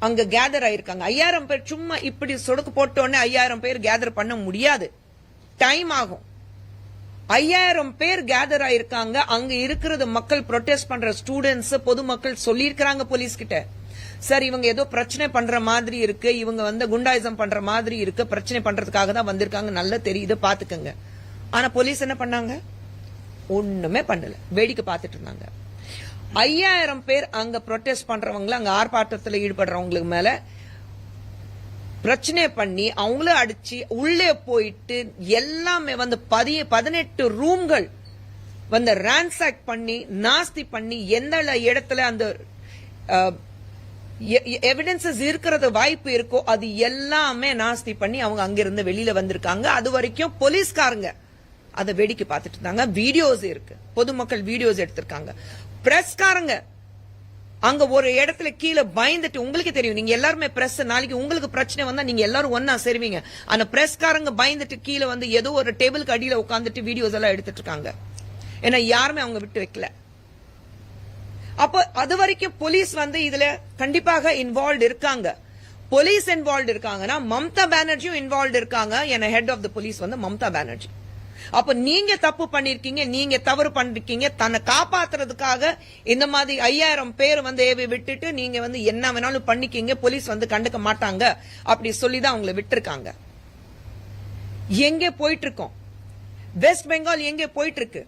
அங்க கேதர் ஆயிருக்காங்க. 5000 பேர் சும்மா இப்படி சொடுக்கு போட்டோன்னே 5000 பேர் கேதர் பண்ண முடியாது, டைம் ஆகும். 5000 பேர் கேதர் ஆயிருக்காங்க. அங்க இருக்கிறது மக்கள், ப்ரொடெஸ்ட் பண்ற ஸ்டூடெண்ட்ஸ், பொதுமக்கள் சொல்லியிருக்கிறாங்க போலீஸ் கிட்ட, சார் இவங்க ஏதோ பிரச்சனை பண்ற மாதிரி இருக்கு, இவங்க வந்து குண்டாயிசம் பண்ற மாதிரி இருக்கு, பிரச்சனை பண்றதுக்காக தான் வந்திருக்காங்க, நல்லா தெரியுது, பாத்துக்கங்க. ஆனா போலீஸ் என்ன பண்ணாங்க? ஒண்ணுமே பண்ணல, வேடிக்கை பார்த்துட்டு இருந்தாங்க. 5000 பேர் அங்க ப்ரொடெஸ்ட் பண்றவங்க, அங்க ஆர்ப்பாட்டத்தில் ஈடுபடுறவங்களுக்கு மேல பிரச்சனை பண்ணி அவங்கள அடிச்சு உள்ளே போயிட்டு எல்லாமே வந்து 18 ரூம்கள் வந்து ரான்சாக் பண்ணி நாஸ்தி பண்ணி எந்த இடத்துல அந்த எவிடன்சஸ் இருக்கிறது வாய்ப்பு இருக்கோ அது எல்லாமே நாஸ்தி பண்ணி அவங்க அங்கிருந்து வெளியில வந்திருக்காங்க. அது வரைக்கும் போலீஸ்காரங்க அதை வேடிக்கை பார்த்துட்டு இருந்தாங்க. வீடியோஸ் இருக்கு, பொதுமக்கள் வீடியோஸ் எடுத்திருக்காங்க. பிரஸ்காரங்க அங்க ஒரு இடத்துல கீழே பயந்துட்டு, உங்களுக்கு தெரியும் நீங்க எல்லாருமே பிரஸ், நாளைக்கு உங்களுக்கு பிரச்சனை வந்தா நீங்க எல்லாரும் ஒன்னா சேருவீங்க. ஆனா பிரஸ்காரங்க பயந்துட்டு கீழே வந்து ஏதோ ஒரு டேபிளுக்கு அடியில உட்காந்துட்டு வீடியோஸ் எல்லாம் எடுத்துட்டு இருக்காங்க. ஏன்னா யாருமே அவங்க விட்டு வைக்கல. அப்ப அது வரைக்கும் போலீஸ் வந்து இதுல கண்டிப்பாக இன்வால்வ் இருக்காங்க. போலீஸ் இன்வால்வ் இருக்காங்கன்னா மம்தா பானர்ஜியும் இன்வால்வ் இருக்காங்க. என ஹெட் ஆஃப் த போலீஸ் வந்து மம்தா பானர்ஜி. அப்ப நீங்க தப்பு பண்ணிருக்கீங்க, நீங்க தவறு பண்ணிருக்கீங்க. தன்னை காப்பாத்துறதுக்காக இந்த மாதிரி 5000 பேர் வந்து விட்டுட்டு நீங்க வந்து என்ன வேணாலும் பண்ணிக்கீங்க, போலீஸ் வந்து கண்டுக்க மாட்டாங்க அப்படி சொல்லிதான் அவங்களை விட்டுருக்காங்க. எங்க போயிட்டு இருக்கோம்? வெஸ்ட் பெங்கால் எங்க போயிட்டு இருக்கு?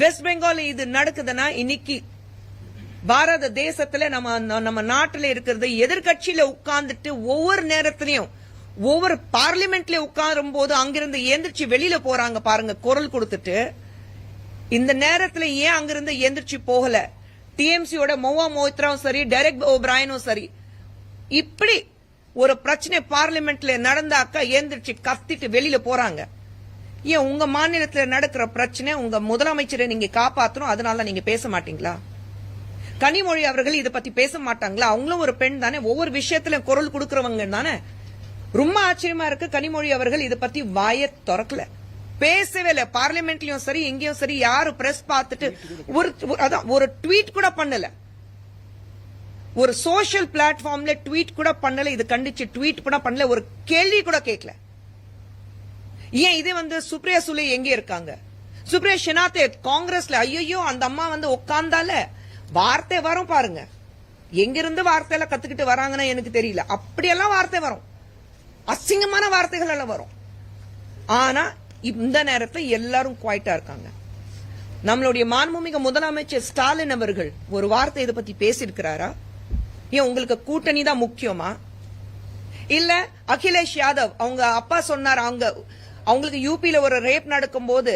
வெஸ்ட் பெங்கால் இது நடக்குதுன்னா இன்னைக்கு பாரத தேசத்துல நம்ம நாட்டில் இருக்கிறது எதிர்கட்சியில உட்கார்ந்துட்டு ஒவ்வொரு நேரத்திலையும் ஒவ்வொரு பார்லிமெண்ட்ல உட்காரும் போது அங்கிருந்து எந்திரிச்சு வெளியில போறாங்க பாருங்க, குரல் கொடுத்துட்டு. இந்த நேரத்துல ஏன் அங்கிருந்து எந்திரிச்சு போகல? டிஎம்சியோட மோவா மோத்ராவும் சரி, டெரெக் ஓபிரையனும் சரி, இப்படி ஒரு பிரச்சனை பார்லிமெண்ட்ல நடந்தாக்கா எந்திரிச்சு கத்திட்டு வெளியில போறாங்க. ஏன் உங்க மாநிலத்துல நடக்கிற பிரச்சனை உங்க முதலமைச்சரை நீங்க காப்பாற்றணும், அதனால நீங்க பேச மாட்டீங்களா? கனிமொழி அவர்கள் இதை பத்தி பேச மாட்டாங்களா? அவங்களும் ஒரு பெண் தானே, ஒவ்வொரு விஷயத்துல குரல் கொடுக்கறவங்க தானே. ரொம்ப ஆச்சரியமா இருக்கு, கனிமொழி அவர்கள் இதை பத்தி வாய திறக்கல, பேசவே இல்ல. பார்லிமெண்ட்லயும் சரி எங்கேயும் சரி யாரு பிரஸ் பார்த்துட்டு ஒரு ட்வீட் கூட பண்ணல, ஒரு சோசியல் பிளாட்ஃபார்ம்ல ட்வீட் கூட பண்ணல, இது கண்டிச்சு ட்வீட் கூட பண்ணல, ஒரு கேள்வி கூட கேட்கல. ஏன் இதே சுப்ரியா சுலே எங்க இருக்காங்க? சுப்ரியா ஷெனாத்தே காங்கிரஸ்ல, ஐயோ அந்த அம்மா உட்கார்ந்தால வார்த்தை வரும் பாருங்க, எங்கிருந்து வார்த்தையெல்லாம் கத்துக்கிட்டு வராங்கன்னா எனக்கு தெரியல. அப்படியெல்லாம் வார்த்தை வரும், அசிங்கமான வார்த்தைகள் எல்லாம் வரும். ஆனா இந்த நேரத்தில் எல்லாரும் குவாய்ட்டா இருக்காங்க. நம்மளுடைய மாண்புமிகு முதலமைச்சர் ஸ்டாலின் அவர்கள் ஒரு வார்த்தை இதை பத்தி பேசியிருக்கிறாரா? ஏன் உங்களுக்கு கூட்டணி தான் முக்கியமா? இல்ல அகிலேஷ் யாதவ் அவங்க அப்பா சொன்னார், அவங்களுக்கு யூபியில ஒரு ரேப் நடக்கும் போது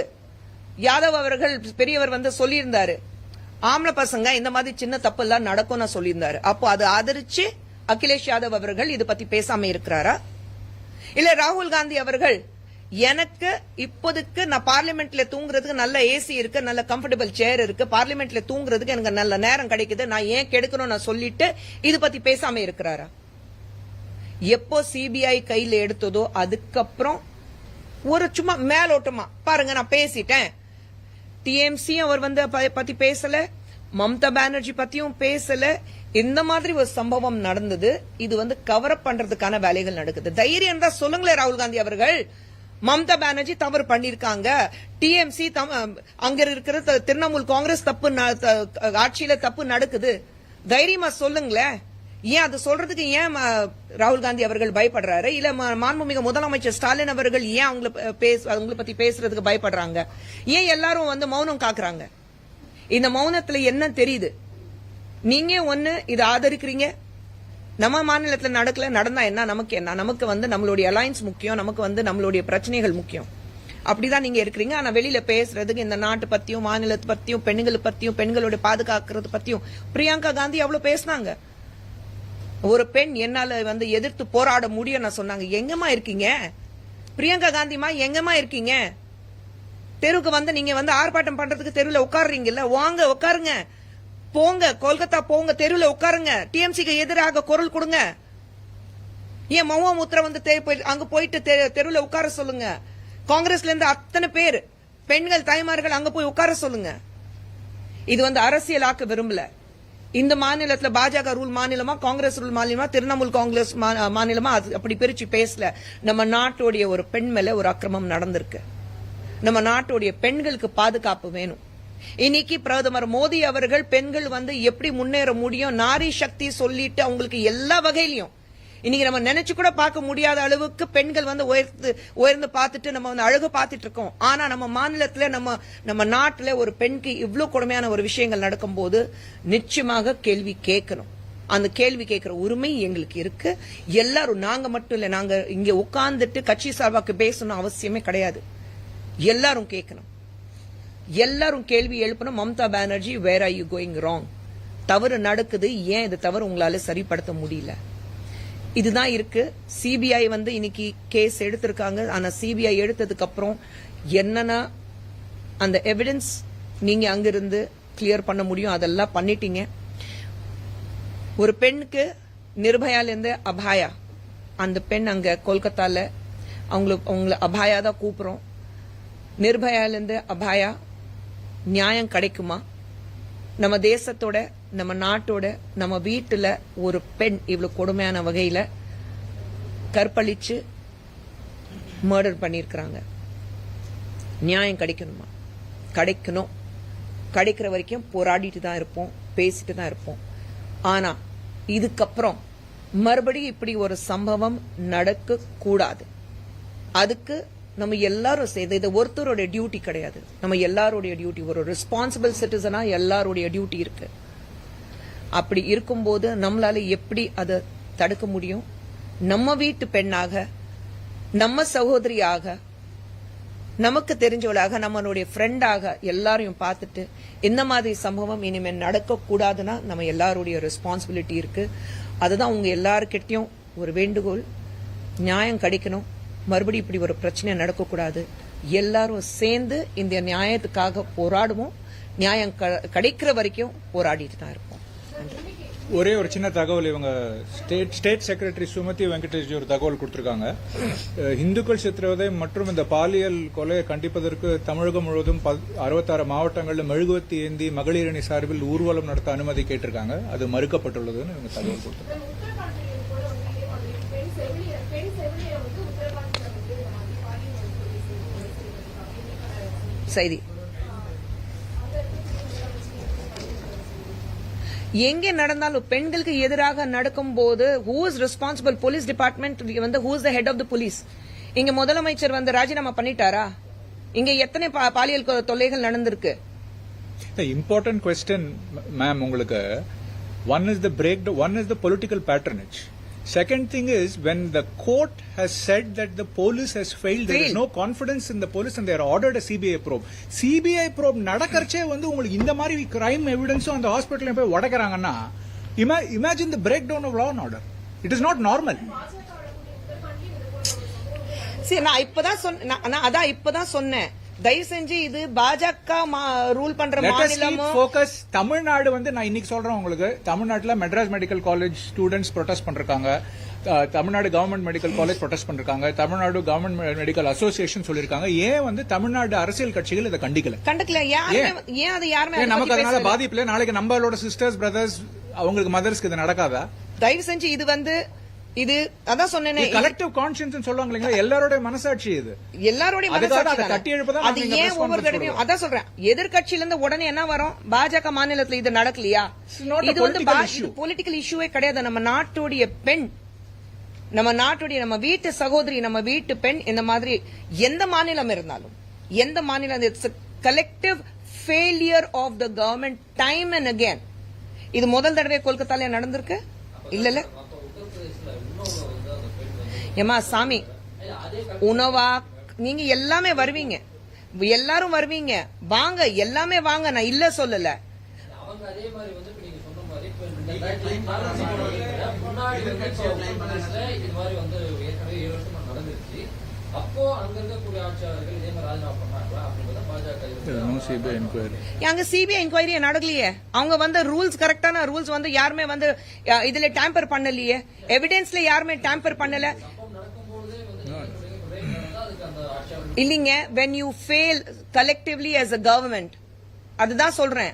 யாதவ் அவர்கள் பெரியவர் சொல்லியிருந்தாரு, ஆம்பளை பசங்க இந்த மாதிரி சின்ன தப்பு எல்லாம் நடக்கும் சொல்லியிருந்தாரு. அப்போ அது ஆதரிச்சு அகிலேஷ் யாதவ் அவர்கள் இது பத்தி பேசாம இருக்கிறாரா? இல்ல ராகுல் காந்தி அவர்கள் எனக்கு இப்போதைக்கு நான் பார்லிமெண்ட்ல தூங்குறதுக்கு நல்ல ஏசி இருக்கு, நல்ல கம்ஃபர்டபிள் சேர் இருக்கு, பார்லிமெண்ட்ல தூங்குறதுக்கு எனக்கு நல்ல நேரம் கிடைக்குது, நான் ஏன் கெடுக்கணும் நான் சொல்லிட்டு இது பத்தி பேசாம இருக்கிறாரா? எப்போ சிபிஐ கையில எடுத்ததோ அதுக்கப்புறம் ஒரு சும்மா மேலோட்டமா பாருங்க நான் பேசிட்டேன், டிஎம்சி அவர் பத்தி பேசல, மம்தா பானர்ஜி பத்தியும் பேசல, இந்த மாதிரி ஒரு சம்பவம் நடந்தது. இது கவர் அப் பண்றதுக்கான வேலைகள் நடக்குது. தைரியம் தான் சொல்லுங்களேன் ராகுல் காந்தி அவர்கள். மம்தா பானர்ஜி தவறு பண்ணிருக்காங்க, டிஎம்சி அங்க இருக்கிற திரிணாமுல் காங்கிரஸ் தப்பு ஆட்சியில தப்பு நடக்குது, தைரியமா சொல்லுங்களேன். ஏன் அது சொல்றதுக்கு ஏன் ராகுல் காந்தி அவர்கள் பயப்படுறாரு? இல்ல மாண்புமிகு முதலமைச்சர் ஸ்டாலின் அவர்கள் ஏன் அவங்களை பத்தி பேசுறதுக்கு பயப்படுறாங்க? ஏன் எல்லாரும் மௌனம் காக்குறாங்க? இந்த மௌனத்துல என்ன தெரியுது? நீங்க ஒண்ணு இதை ஆதரிக்கிறீங்க, நம்ம மாநிலத்தில் நடந்தா என்ன, நமக்கு என்ன, நமக்கு நம்மளுடைய அலையன்ஸ் முக்கியம், நமக்கு நம்மளுடைய பிரச்சனைகள் முக்கியம், அப்படிதான் நீங்க இருக்கிறீங்க. ஆனா வெளியில பேசுறதுக்கு இந்த நாட்டு பத்தியும் மாநிலத்தை பத்தியும் பெண்களை பத்தியும் பெண்களுடைய பாதுகாக்கிறது பத்தியும் பிரியங்கா காந்தி அவ்வளவு பேசினாங்க. ஒரு பெண் என்னால எதிர்த்து போராட முடியும் நான் சொன்னாங்க. எங்கம்மா இருக்கீங்க பிரியங்கா காந்திமா, எங்கம்மா இருக்கீங்க? தெருவுக்கு நீங்க ஆர்ப்பாட்டம் பண்றதுக்கு தெருவில் உட்காருறீங்கல்ல, வாங்க உட்காருங்க, போங்க கொல்கத்தா போங்க, தெருவில் உட்காருங்க, டிஎம்சிக்கு எதிராக குரல் கொடுங்க. ஏன் மௌவா முத்ரா அங்க போயிட்டு தெருவில் உட்கார சொல்லுங்க. காங்கிரஸ்ல இருந்து அத்தனை பேர் பெண்கள் தாய்மார்கள் அங்க போய் உட்கார சொல்லுங்க. இது அரசியலாக்க விரும்பல. இந்த மாநிலத்துல பாஜக ரூல் மாநிலமா, காங்கிரஸ் ரூல் மாநிலமா, திரிணாமுல் காங்கிரஸ் மாநிலமா அப்படி பிரிச்சு பேசல. நம்ம நாட்டுடைய ஒரு பெண் மேல ஒரு அக்கிரமம் நடந்திருக்கு. நம்ம நாட்டுடைய பெண்களுக்கு பாதுகாப்பு வேணும். இன்னைக்கு பிரதமர் மோடி அவர்கள் பெண்கள் எப்படி முன்னேற முடியும், நாரி சக்தி சொல்லிட்டு அவங்களுக்கு எல்லா வகையிலையும் இன்னைக்கு நம்ம நினைச்சு கூட பார்க்க முடியாத அளவுக்கு பெண்கள் உயர்ந்து பார்த்துட்டு நம்ம அழகு பார்த்துட்டு இருக்கோம். ஆனா நம்ம மாநிலத்துல நம்ம நாட்டுல ஒரு பெண்க்கு இவ்வளவு கொடுமையான ஒரு விஷயங்கள் நடக்கும் போது நிச்சயமாக கேள்வி கேட்கணும். அந்த கேள்வி கேட்கிற உரிமை எங்களுக்கு இருக்கு. எல்லாரும், நாங்க மட்டும் இல்ல, நாங்க இங்க உட்கார்ந்துட்டு கட்சி சார்பாக்கு பேசணும் அவசியமே கிடையாது. எல்லாரும் கேட்கணும், எல்லாரும் கேள்வி எழுப்பணும். Mamata Banerjee, where are you going wrong? தவறு நடக்குது, ஏன் இது தவறு உங்களால சரிப்படுத்த முடியல? இதுதான் இருக்கு. சிபிஐ இன்னைக்கு கேஸ் எடுத்திருக்காங்க. ஆனா சிபிஐ எடுத்ததுக்கு அப்புறம் என்னன்னா அந்த எவிடன்ஸ் நீங்க அங்கிருந்து கிளியர் பண்ண முடியும், அதெல்லாம் பண்ணிட்டீங்க. ஒரு பெண்ணுக்கு நிர்பயால இருந்து அபாயா, அந்த பெண் அங்க கொல்கத்தால அவங்கள அபாயா தான் கூப்பிடுறோம். நிர்பயால இருந்து அபாயா நியாயம் கிடைக்குமா? நம்ம தேசத்தோட, நம்ம நாட்டோட, நம்ம வீட்டுல ஒரு பெண் இவ்வளவு கொடுமையான வகையில கற்பழிச்சு மர்டர் பண்ணிருக்காங்க. நியாயம் கிடைக்கணுமா? கிடைக்கணும். கிடைக்கிற வரைக்கும் போராடிட்டு தான் இருப்போம், பேசிட்டு தான் இருப்போம். ஆனா இதுக்கப்புறம் மறுபடியும் இப்படி ஒரு சம்பவம் நடக்க கூடாது. அதுக்கு நம்ம எல்லாரும் செய்த, இது ஒருத்தருடைய டியூட்டி கிடையாது, நம்ம எல்லாருடைய டியூட்டி. ஒரு ரெஸ்பான்சிபிள் சிட்டிசனா எல்லாருடைய டியூட்டி இருக்கு. அப்படி இருக்கும்போது நம்மளால எப்படி அதை தடுக்க முடியும்? நம்ம வீட்டு பெண்ணாக, நம்ம சகோதரியாக, நமக்கு தெரிஞ்சவளாக நம்மளுடைய ஃப்ரெண்டாக எல்லாரையும் பார்த்துட்டு இந்த மாதிரி சம்பவம் இனிமேல் நடக்க கூடாதுன்னா நம்ம எல்லாருடைய ரெஸ்பான்சிபிலிட்டி இருக்கு. அதுதான் உங்க எல்லாருக்கிட்டையும் ஒரு வேண்டுகோள், நியாயம் கிடைக்கணும், மறுபடியும் இப்படி ஒரு பிரச்சனை நடக்கக்கூடாது. எல்லாரும் சேர்ந்து இந்த நியாயத்துக்காக போராடுவோம். நியாயம் கிடைக்கிற வரைக்கும் போராடிட்டு தான் இருப்போம். ஒரே ஒரு சின்ன தகவல், இவங்க ஸ்டேட் செக்ரட்டரி சுமதி வெங்கடேஷ் ஒரு தகவல் கொடுத்திருக்காங்க. இந்துக்கள் சித்திரவதை மற்றும் இந்த பாலியல் கொலையை கண்டிப்பதற்கு தமிழகம் முழுவதும் 66 மாவட்டங்களில் மெழுகுவத்தி ஏந்தி மகளிர் அணி சார்பில் ஊர்வலம் நடத்த அனுமதி கேட்டிருக்காங்க. அது மறுக்கப்பட்டுள்ளதுன்னு இவங்க தகவல் கொடுத்திருக்காங்க. செய்தி எங்கே நடந்தாலும் பெண்களுக்கு எதிராக நடக்கும் போது who is responsible? Police department வந்து who is the head of the police? இங்க முதலமைச்சர் வந்து ராஜினாமா பண்ணிட்டாரா? இங்க எத்தனை பாலியல் தொல்லைகள் நடந்திருக்கு? இம்பார்ட்டன்ட் கொஸ்டின் மேம் உங்களுக்கு. One is the break, one is the political patronage. Second thing is, when the court has said that the police has failed, there is no confidence in the police and they are ordered a CBI probe. CBI probe நடக்கறச்சே வந்து உங்களுக்கு இந்த மாதிரி crime evidence அந்த ஹாஸ்பிடல்ல போய் உடைக்கறாங்கன்னா, imagine the breakdown of law and order. It is not normal. சரி, நான் இப்பதான் சொன்னேன். தயவு செஞ்சு இது பாஜக ரூல் பண்ற மாநிலமும் ஃபோக்கஸ். தமிழ்நாடு வந்து நான் இன்னைக்கு சொல்றேன் உங்களுக்கு, தமிழ்நாட்டுல Madras medical college students protest பண்றாங்க, Tamil Nadu government medical college protest பண்றாங்க, தமிழ்நாடு கவர்மெண்ட் மெடிக்கல் அசோசியேஷன் சொல்லிருக்காங்க. ஏன் வந்து தமிழ்நாடு அரசியல் கட்சிகள் இதை கண்டிக்கல? ஏன் அது யாருமே நமக்கு அதனால பாதிப்பு? நாளைக்கு நம்மளோட சிஸ்டர்ஸ் பிரதர்ஸ் அவங்களுக்கு மதர்ஸ்க்கு இது நடக்காதா? தயவு செஞ்சு இது அதான் சொன்னேனே, கலெக்டிவ் கான்ஷியன்ஸ் சொல்லுவாங்க இல்லைங்களா, எல்லாரோட மனசாட்சி இது, எல்லாரோட மனசாட்சி. அது ஏன் ஒவ்வொரு தடவையும் அதான் சொல்றேன், எதிர்கட்சியில இருந்து உடனே என்ன வரும்? பாஜக மாநிலத்துல இது நடக்கலையா? இது வந்து பொலிட்டிக்கல் இஷ்யூவே கிடையாது. நம்ம நாட்டுடைய பெண், நம்ம வீட்டு சகோதரி, நம்ம வீட்டு பெண், இந்த மாதிரி எந்த மாநிலம் இருந்தாலும், எந்த மாநிலம், it's collective failure of the government time and again. இது முதல் தடவை கொல்கத்தால நடந்திருக்கு இல்ல? ஏமா சாமி, உணவா நீங்க எல்லாமே வருவீங்க, எல்லாரும் வருவீங்க, வாங்க, எல்லாமே வாங்க, நான் இல்ல சொல்லல. அப்போ அங்க இருக்கக்கூடிய ஆட்சியாளர்கள் இதே மாதிரி ராஜினாமா பண்ணாங்களா அப்படின்றத பாஜக அங்க சிபிஐ என்கொயரி நடக்கலையே. அவங்க வந்து ரூல்ஸ், கரெக்டான ரூல்ஸ் வந்து யாருமே வந்து இதுல டேம்பர் பண்ணலையே, எவிடன்ஸ்ல யாருமே டேம்பர் பண்ணல இல்லீங்க. when you fail collectively as a government, அதுதான் சொல்றேன்,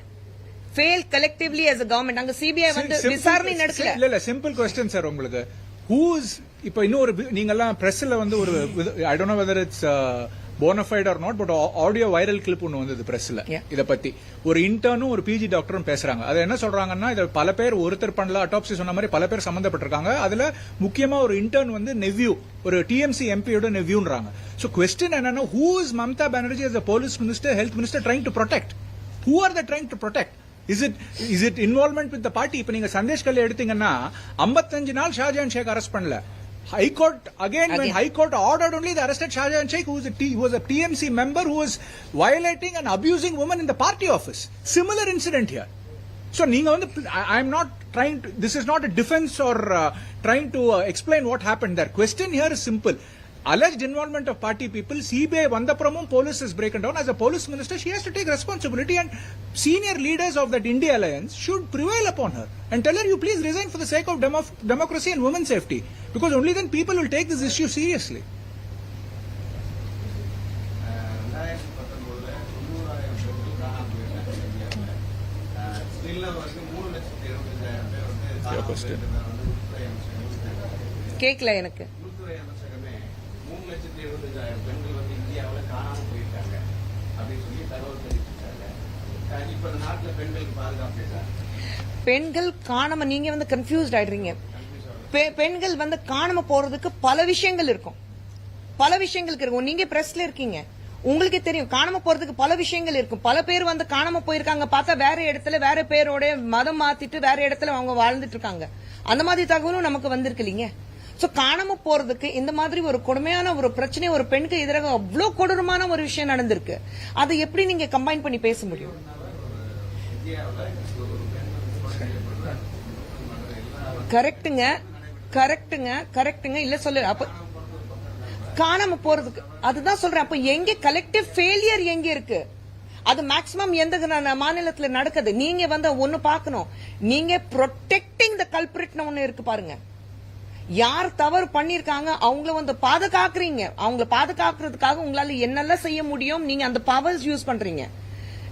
fail collectively as a government. அங்க சிபிஐ வந்து விசாரணை நடக்கல. இல்ல சிம்பிள் क्वेश्चन சார் உங்களுக்கு. who is இப்ப இன்னொரு நீங்க எல்லாம் பிரஸ்ல வந்து ஒரு I don't know whether it's bona fide or not, but audio viral clip ஒன்னு வந்தது பிரஸ்ல. இத பத்தி ஒரு இன்டர்னும் ஒரு பிஜி டாக்டரும் பேசுறாங்க. அது என்ன சொல்றாங்கன்னா, இத பல பேர் ஒருத்தர் பண்ணல, அட்டாப்சி சொன்ன மாதிரி பல பேர் சம்பந்தப்பட்டிருக்காங்க. அதுல முக்கியமா ஒரு இன்டர்ன் வந்து நெவ்யூ, ஒரு டிஎம்சி எம்பியோட நெவ்யூன்றாங்க. சோ क्वेश्चन என்னன்னா, who is Mamata Banerjee as a police minister, health minister trying to protect? Who are they trying to protect? Is it involvement with the party? இப்ப நீங்க சந்தேஷ் கல்ல எடுத்தீங்கன்னா 55 நாள் ஷாஜான் ஷேக் அரெஸ்ட் பண்ணல. High Court again when High Court ordered only the arrested Shahjahan Sheikh, who was a TMC member who was violating and abusing women in the party office. Similar incident here. So neenga vandu, I am not trying to, this is not a defense or trying to explain what happened there. Question here is simple. Alleged involvement of party people, CBI vandapramum police is broken down. As a police minister, she has to take responsibility, and senior leaders of that India alliance should prevail upon her and tell her, you please resign for the sake of democracy and women's safety, because only then people will take this issue seriously. Your question. கேக்கல எனக்கு. பெண்கள் வந்து இந்தியாவில் காணாம போயிருக்காங்க அப்படின்னு சொல்லி தகவல் தெரிவிச்சிருக்காங்க. இப்ப நாட்டுல பெண்களுக்கு பாதுகாப்பு இருக்கா? பெண்கள் காணாம, நீங்க வந்து கன்ஃபியூஸ்ட் ஆயிடுறீங்க. பெண்கள் வந்து காணாம போறதுக்கு பல விஷயங்கள் இருக்கும், பல விஷயங்களுக்கு இருக்கும். நீங்க பிரஸ்ல இருக்கீங்க, உங்களுக்கு தெரியும், காணாம போறதுக்கு பல விஷயங்கள் இருக்கும். பல பேர் வந்து காணாம போயிருக்காங்க, பார்த்தா வேற இடத்துல வேற பேரோட மதம் மாத்திட்டு வேற இடத்துல அவங்க வாழ்ந்துட்டு இருக்காங்க. அந்த மாதிரி தகவலும் நமக்கு வந்திருக்கு இல்லீங்க. சோ காணாம போறதுக்கு இந்த மாதிரி ஒரு கொடுமையான ஒரு பிரச்சனை ஒரு பெண்ணுக்கு எதிராக அவ்வளவு கொடூரமான ஒரு விஷயம் நடந்திருக்கு. அதை எப்படி நீங்க கம்பைன் பண்ணி பேச முடியும்? கரெக்டுங்க கரெக்டுங்க கரெக்டுங்க இல்ல சொல்லு. அப்ப காணாம போறதுக்கு அதுதான் சொல்றேன். அப்ப எங்க கலெக்டிவ் ஃபெயிலியர் எங்க இருக்கு? அது மேக்ஸிமம் எந்த மாநிலத்துல நடக்குது? நீங்க வந்து ஒண்ணு பாக்கணும். நீங்க ப்ரொடெக்டிங் த கல்பிரிட்னு ஒண்ணு இருக்கு பாருங்க. யார் தவறு பண்ணிருக்காங்க அவங்கள வந்து பாதுகாக்கிறீங்க. அவங்கள பாதுகாக்கிறதுக்காக உங்களால என்னெல்லாம் செய்ய முடியும் நீங்க அந்த பவர்ஸ் யூஸ் பண்றீங்க.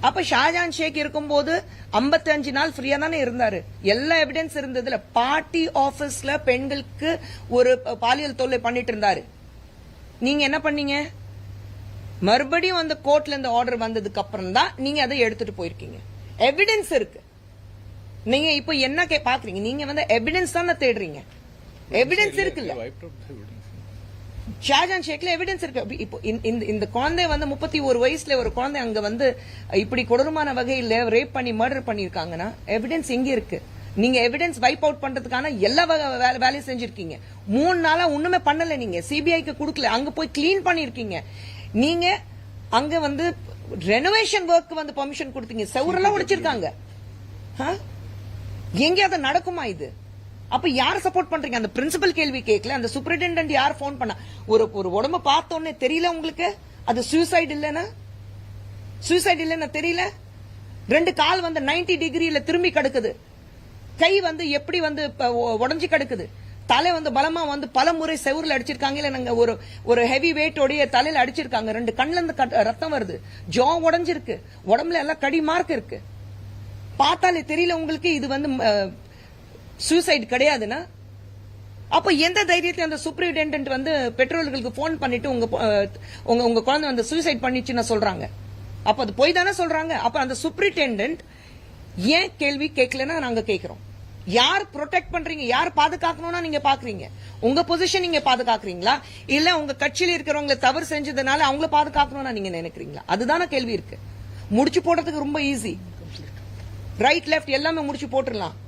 அப்ப ஷாஜான் ஷேக் இருக்கும்போது 55 நாள் ஃப்ரீயா தானே இருந்தாரு. எல்லா எவிடன்ஸ் இருந்ததுல பார்ட்டி ஆபீஸ்ல பெண்களுக்கு ஒரு பாலியல் தொல்லை பண்ணிட்டு இருந்தாரு. நீங்க என்ன பண்ணீங்க? மறுபடியும் அந்த கோர்ட்ல இந்த ஆர்டர் வந்ததுக்கு அப்புறம் தான் நீங்க அதை எடுத்துட்டு போயிருக்கீங்க. எவிடன்ஸ் இருக்கு. நீங்க இப்ப என்ன பாக்குறீங்க? நீங்க வந்து எவிடன்ஸ் தானே தேடுறீங்க. எவிடன்ஸ் இருக்குல்ல. ஷாஜான் ஷேக்ல எவிடன்ஸ் இருக்கு. இப்போ இந்த குழந்தை வந்து 31 வயசுல ஒரு குழந்தை அங்க வந்து இப்படி கொடூரமான வகையில ரேப் பண்ணி மர்டர் பண்ணிருக்காங்கன்னா எவிடன்ஸ் எங்க இருக்கு? நீங்க எவிடன்ஸ் வைப் அவுட் பண்றதுக்கான எல்லா வேலையும் செஞ்சிருக்கீங்க. 3 நாளா ஒண்ணுமே பண்ணல. நீங்க சிபிஐக்கு கொடுக்கல. அங்க போய் கிளீன் பண்ணிருக்கீங்க. நீங்க அங்க வந்து ரெனோவேஷன் ஒர்க் வந்து பெர்மிஷன் கொடுத்தீங்க. செவரெல்லாம் உடைச்சிருக்காங்க. எங்க அது நடக்குமா இது? அப்ப யார சப்போர்ட் பண்றீங்க? அந்த பிரின்சிபல் கேள்வி கேட்கல. அந்த சூப்பரிண்டென்டென்ட் யார் போன் பண்ணா? ஒரு உடம்ப பார்த்தோன்னே தெரியல உங்களுக்கு அது சூசைட் இல்லைன்னா? சூசைட் இல்லைன்னா தெரியல? 2 கால் வந்து 90 டிகிரியில திரும்பி கிடக்குது. கை வந்து எப்படி வந்து உடஞ்சி கிடக்குது. தலை வந்து பலமா வந்து பல முறை செவுர்ல அடிச்சிருக்காங்க. இல்ல நாங்க ஒரு ஹெவி வெயிட்டோடைய தலையில அடிச்சிருக்காங்க. 2 கண்ணுல இருந்து ரத்தம் வருது. ஜா உடஞ்சிருக்கு. உடம்புல எல்லாம் கடி மார்க் இருக்கு. பார்த்தாலே தெரியல உங்களுக்கு இது வந்து சூசைட் கிடையாதுன்னா? அப்ப எந்த தைரியத்தை அந்த சூப்பரிண்டென்டென்ட் வந்து பெற்றோர்களுக்கு போன் பண்ணிட்டு உங்க குழந்தை வந்து சூசைட் பண்ணிச்சுன்னு சொல்றாங்க? அப்ப அது போய் தானே சொல்றாங்க. அப்ப அந்த சூப்பரிண்டென்டென்ட் ஏன் கேள்வி கேட்கலன்னா நாங்க கேட்கிறோம். யார் ப்ரொடெக்ட் பண்றீங்க? யார் பாதுகாக்கணும்னா நீங்க பாக்குறீங்க? உங்க பொசிஷன் நீங்க பாதுகாக்கிறீங்களா? இல்ல உங்க கட்சியில இருக்கிறவங்க தவறு செஞ்சதுனால அவங்கள பாதுகாக்கணும்னா நீங்க நினைக்கிறீங்களா? அதுதான கேள்வி இருக்கு. முடிச்சு போடுறதுக்கு ரொம்ப ஈஸி. ரைட் லெப்ட் எல்லாமே முடிச்சு போட்டுடலாம்.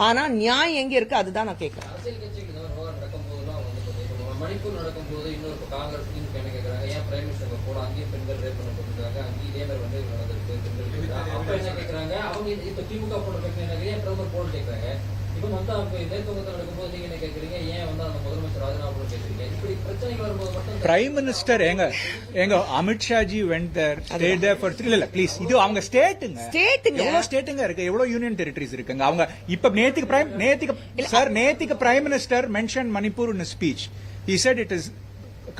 ஆனா நியாயம் எங்க இருக்கு? அதுதான் நான் கேட்கிறேன். அரசியல் கட்சிக்கு இந்த மாதிரி நடக்கும் போதெல்லாம் வந்து மணிப்பூர் நடக்கும் போது இன்னொரு காங்கிரஸ் என்ன கேட்கறாங்க, ஏன் பிரைம் மினிஸ்டர் கூட அங்கேயும் பெண்கள் ரேப் பண்ணப்பட்டிருக்காங்க, அங்கேயும் இதே மாதிரி வந்து நடந்திருக்கு பெண்கள். அப்ப என்ன கேட்கறாங்க, அவங்க இப்ப திமுக போட பிரச்சனை ஏன் பிரதமர் போட கேட்கறாங்க. இப்ப வந்து மேற்குவங்கத்தில் நடக்கும்போது நீங்க என்ன கேட்கறீங்க, ஏன் வந்து அந்த முதலமைச்சர் ராஜினாமா கேட்கறீங்க? இப்படி பிரச்சனைகள் வரும்போது மட்டும் பிரைம் மினிஸ்டர் எங்க Amit Shah ji went there state there for 3 இல்ல ப்ளீஸ் இது அவங்க ஸ்டேட்டுங்க எவ்வளவு ஸ்டேட்டுங்க இருக்கு, எவ்வளவு யூனியன் டெரிட்டரிஸ் இருக்குங்க. அவங்க இப்ப நேத்திக்கு prime minister mention Manipur in speech. He said it is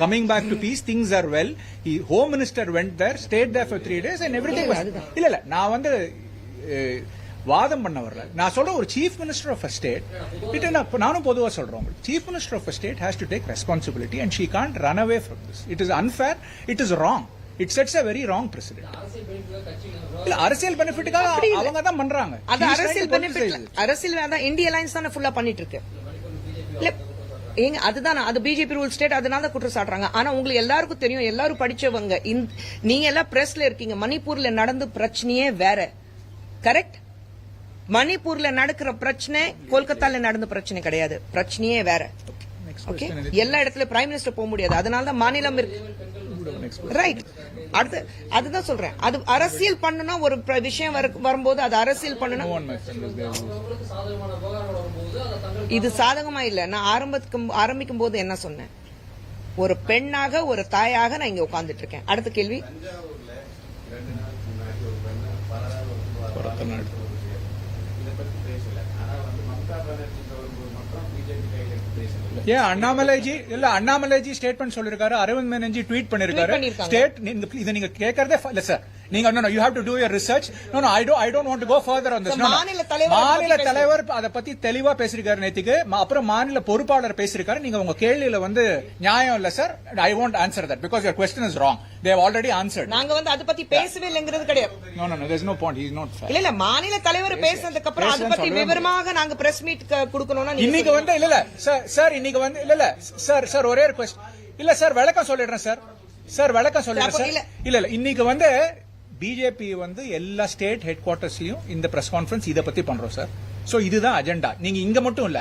coming back to peace, things are well. Home Minister went there, stayed there for 3 days and everything was இல்ல நான் வந்து வாதம் பண்ண வரல. நான் சொல்ற ஒரு chief minister of a state it நானும் பொதுவா சொல்றேன், chief minister of a state has to take responsibility and she can't run away from this. It is unfair, it is wrong, it sets a very wrong precedent. இல்ல அரசியல் பெனிஃபிட்டுக்காக அவங்க தான் பண்றாங்க. அது அரசியல் வேண்டாம். இந்திய அலைன்ஸ் தானே ஃபுல்லா பண்ணிட்டு இருக்கு. ஏங்க அதுதான் அது பிஜேபி ரூல் ஸ்டேட், அதனால குற்றம் சாட்டுறாங்க. ஆனா உங்களுக்கு எல்லாருக்கும் தெரியும், எல்லாரும் படிச்சவங்க, நீங்க எல்லாம் பிரஸ்ல இருக்கீங்க. மணிப்பூர்ல நடந்த பிரச்சனையே வேற. கரெக்ட்? மணிப்பூர்ல நடக்கிற பிரச்சனை கொல்கத்தால நடந்த பிரச்சனை கிடையாது. பிரச்சனையே வேற. ஓகே, எல்லா இடத்துல பிரைம் மினிஸ்டர் போக முடியாது. அதனால தான் மாநிலம் இருக்கு. ரைட். அடுத்து அதுதான் சொல்றேன், அது அரசியல் பண்ணுனா ஒரு விஷயம் வரும்போது அது அரசியல் பண்ணுனா இது சாதகமா இல்ல. நான் ஆரம்பிக்கும் போது என்ன சொன்னேன், ஒரு பெண்ணாக ஒரு தாயாக நான் இங்க உட்கார்ந்துட்டு இருக்கேன். அடுத்த கேள்வி, ஏன் அண்ணாமலைஜி ஸ்டேட்மெண்ட் சொல்லிருக்காரு, அரவிந்த் மேனன்ஜி ட்வீட் பண்ணிருக்காரு. ஸ்டேட் இத நீங்க கேக்குறதே இல்ல சார். நீங்க you have to do your research. No, I don't want to go further on this. மாநில தலைவர் அத பத்தி தெளிவா பேசிருக்காரு நேத்திக்கு. அப்புறம் மாநில பொறுப்பாளர் பேசிருக்காரு. நீங்க உங்க கேள்வியில வந்து நியாயம் இல்ல sir. I won't answer that because your question is wrong. They have already answered. நாங்க வந்து அத பத்தி பேசவே இல்லங்கிறது கிடையாது. No, there's no point. He is not fair. இல்ல மாநில தலைவர் பேசினதுக்கு அப்புறம் அத பத்தி விவரமாக நாங்க பிரஸ் மீட் கொடுக்கணும்னா இன்னைக்கு வந்து இல்ல சார் இன்னைக்கு வந்து இல்ல சார் ஒரே ஒரு क्वेश्चन இல்ல சார் விளக்கம் சொல்லிடுறேன் சார் விளக்கம் சொல்லிடுறேன் சார். இல்ல இன்னைக்கு வந்து பிஜேபி வந்து எல்லா ஸ்டேட் ஹெட் குவார்டர்ஸ்லயும் இந்த பிரஸ் கான்ஃபரன்ஸ் இத பத்தி பண்றோம் சார். சோ இதுதான் அஜெண்டா. நீங்க இங்க மட்டும் இல்ல,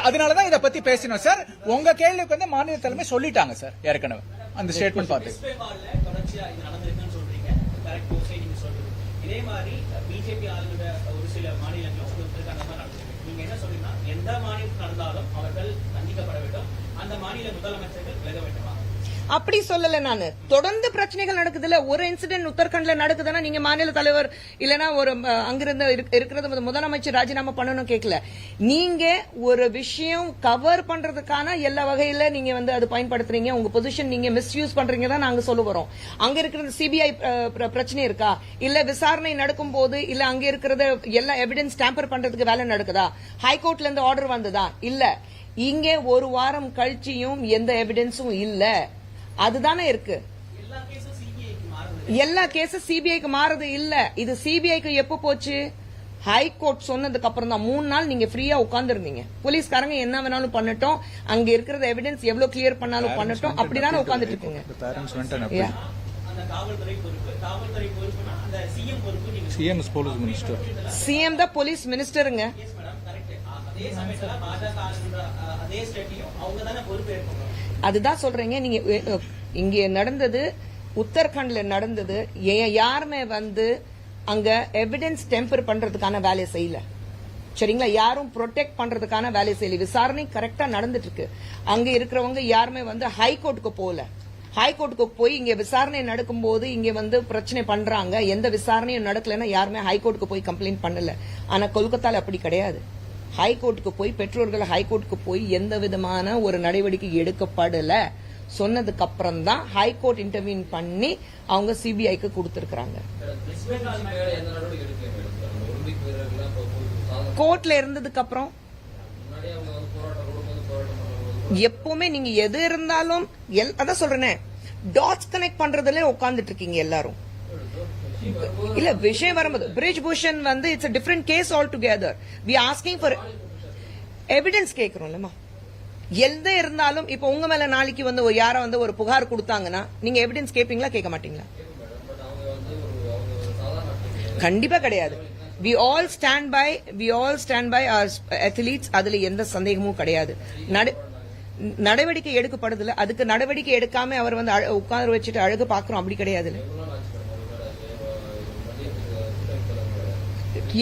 அதனாலதான் இத பத்தி பேசணும் சார். உங்க கேள்விக்கு வந்து மாநில தலைமை சொல்லிட்டாங்க சார் ஏற்கனவே அந்த ஸ்டேட்மெண்ட் பார்த்து. தொடர்ச்சியா இது நடந்திருக்குன்னு சொல்றீங்க, கரெக்ட் நீங்க சொல்றது. இதே மாதிரி பிஜேபி ஆளுநர் ஒரு சில மாநிலங்களும் உங்களுக்கு அந்த மாதிரி நடந்திருக்கு. நீங்க என்ன சொல்றீங்கன்னா எந்த மாநிலத்தில் நடந்தாலும் அவர்கள் தண்டிக்கப்பட வேண்டும், அந்த மாநில முதலமைச்சர்கள் விலக வேண்டுமா? அப்படி சொல்லல நானு. தொடர்ந்து பிரச்சனைகள் நடக்குதுல்ல. ஒரு இன்சிடென்ட் உத்தரகண்ட்ல நடக்குதுன்னா நீங்க மாநில தலைவர் இல்லனா ஒரு அங்கிருந்து இருக்கிறது முதலமைச்சர் ராஜினாமா பண்ணணும் கேட்கல. நீங்க ஒரு விஷயம் கவர் பண்றதுக்கான எல்லா வகையில நீங்க வந்து அது பயன்படுத்துறீங்க, உங்க பொசிஷன் நீங்க மிஸ்யூஸ் பண்றீங்க தான் நாங்க சொல்ல வரோம். அங்க இருக்கிறது சிபிஐ பிரச்சனை இருக்கா, இல்ல விசாரணை நடக்கும் போது இல்ல அங்க இருக்கிறத எல்லா எவிடன்ஸ் டேம்பர் பண்றதுக்கு வேலை நடக்குதா, ஹைகோர்ட்ல இருந்து ஆர்டர் வந்ததா, இல்ல இங்க ஒரு வாரம் கழிச்சியும் எந்த எவிடன்ஸும் இல்ல. அதுதானே இருக்கு. எல்லா கேஸும் சிபிஐக்கு மாறுது இல்ல. இது சிபிஐக்கு எப்ப போச்சு? ஹைகோர்ட் சொன்னதுக்கு அப்புறம் தான் 3 நாள் நீங்க ஃப்ரீயா உட்கார்ந்து இருந்தீங்க. போலீஸ்காரங்க என்ன வேணாலும் பண்ணட்டும், அங்க இருக்கிற எவிடன்ஸ் எவ்வளவு கிளியர் பண்ணாலும் பண்ணட்டும், அப்படிதானே உட்கார்ந்துட்டு இருக்கீங்க. அந்த காவல்துறை பொறுப்புனா அந்த சிஎம் பொறுப்பு நீங்க CM is police minister. CM தான் போலீஸ் மினிஸ்டருங்க. அதே சமயத்துல பாஜக அதே ஸ்டேட்லயும் அவங்க தானே பொறுப்பு ஏற்கணும். அதுதான் சொல்றீங்க. நீங்க இங்க நடந்தது, உத்தரகண்ட்ல நடந்தது, யாருமே வந்து அங்க எவிடன்ஸ் டெம்பர் பண்றதுக்கான வேலையை செய்யல. சரிங்களா? யாரும் ப்ரொடெக்ட் பண்றதுக்கான வேலையை செய்யல. விசாரணை கரெக்டா நடந்துட்டு இருக்கு. அங்க இருக்கிறவங்க யாருமே வந்து ஹைகோர்ட்டுக்கு போல. ஹைகோர்ட்டுக்கு போய் இங்க விசாரணை நடக்கும் போது இங்க வந்து பிரச்சனை பண்றாங்க, எந்த விசாரணையும் நடக்கலன்னா யாருமே ஹைகோர்ட்டுக்கு போய் கம்ப்ளைண்ட் பண்ணல. ஆனா கொல்கத்தால அப்படி கிடையாது. ஹைகோர்ட்டுக்கு போய் பெற்றோர்கள் ஹைகோர்ட்டுக்கு போய் எந்த விதமான ஒரு நடவடிக்கை எடுக்கப்படல. சொன்னதுக்கு அப்புறம் தான் ஹைகோர்ட் இன்டர்வியூன் பண்ணி அவங்க சிபிஐக்கு கொடுத்திருக்காங்க. கோர்ட்ல இருந்ததுக்கு அப்புறம் எப்பவுமே நீங்க எது இருந்தாலும் அதான் சொல்றேனே, டாட்ஸ் கனெக்ட் பண்றதுல உட்கார்ந்துட்டு இருக்கீங்க எல்லாரும். இல்ல விஷயம் வரும்போது பிரிஜ் பூஷன் வந்து it's a different case altogether. we asking for evidence கேக்குறோம்லமா. எந்த இருந்தாலும் இப்ப உங்க மேல நாளைக்கு வந்து யார வந்து ஒரு புகார் கொடுத்தாங்கன்னா நீங்க எவிடன்ஸ் கேப்பீங்களா கேட்க மாட்டீங்களா? கண்டிப்பா கிடையாது. we all stand by our athletes. அதுல எந்த சந்தேகமும் கிடையாது. நடவடிக்கை எடுக்கப்படுதுல, அதுக்கு நடவடிக்கை எடுக்காம அவர் வந்து உட்கார்ந்து வச்சுட்டு அழகு பாக்குறோம், அப்படி கிடையாது.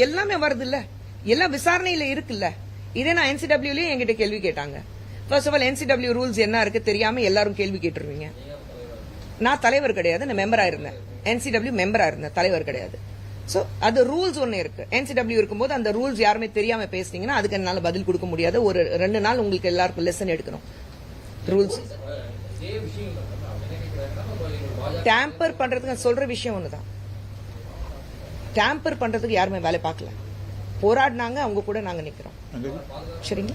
எல்லாமே வருது இல்ல, எல்லாம் விசாரணையில இருக்குல்ல. இதே நான் NCW என்கிட்ட கேள்வி கேட்டாங்க. First of all NCW rules என்ன இருக்கு தெரியாம எல்லாரும் கேள்வி கேட்டுருவீங்க. நான் தலைவர் கிடையாது, நான் மெம்பரா இருந்தேன். NCW மெம்பரா இருந்தேன், தலைவர் கிடையாது. சோ அது ரூல்ஸ் ஒன்னு இருக்கு. NCW இருக்கும்போது அந்த ரூல்ஸ் யாருமே தெரியாம பேசுனீங்கன்னா அதுக்கு என்னால பதில் கொடுக்க முடியாது. ஒரு 2 நாள் உங்களுக்கு எல்லாருக்கும் லெசன் எடுக்கணும். ரூல்ஸ் டேம்பர் பண்றதுக்கு சொல்ற விஷயம் ஒண்ணுதான். டேம்பர் பண்றதுக்கு யாருமே வேலை பார்க்கல. போராடினாங்க, அவங்க கூட நாங்க நிக்கிறோம். சரிங்க.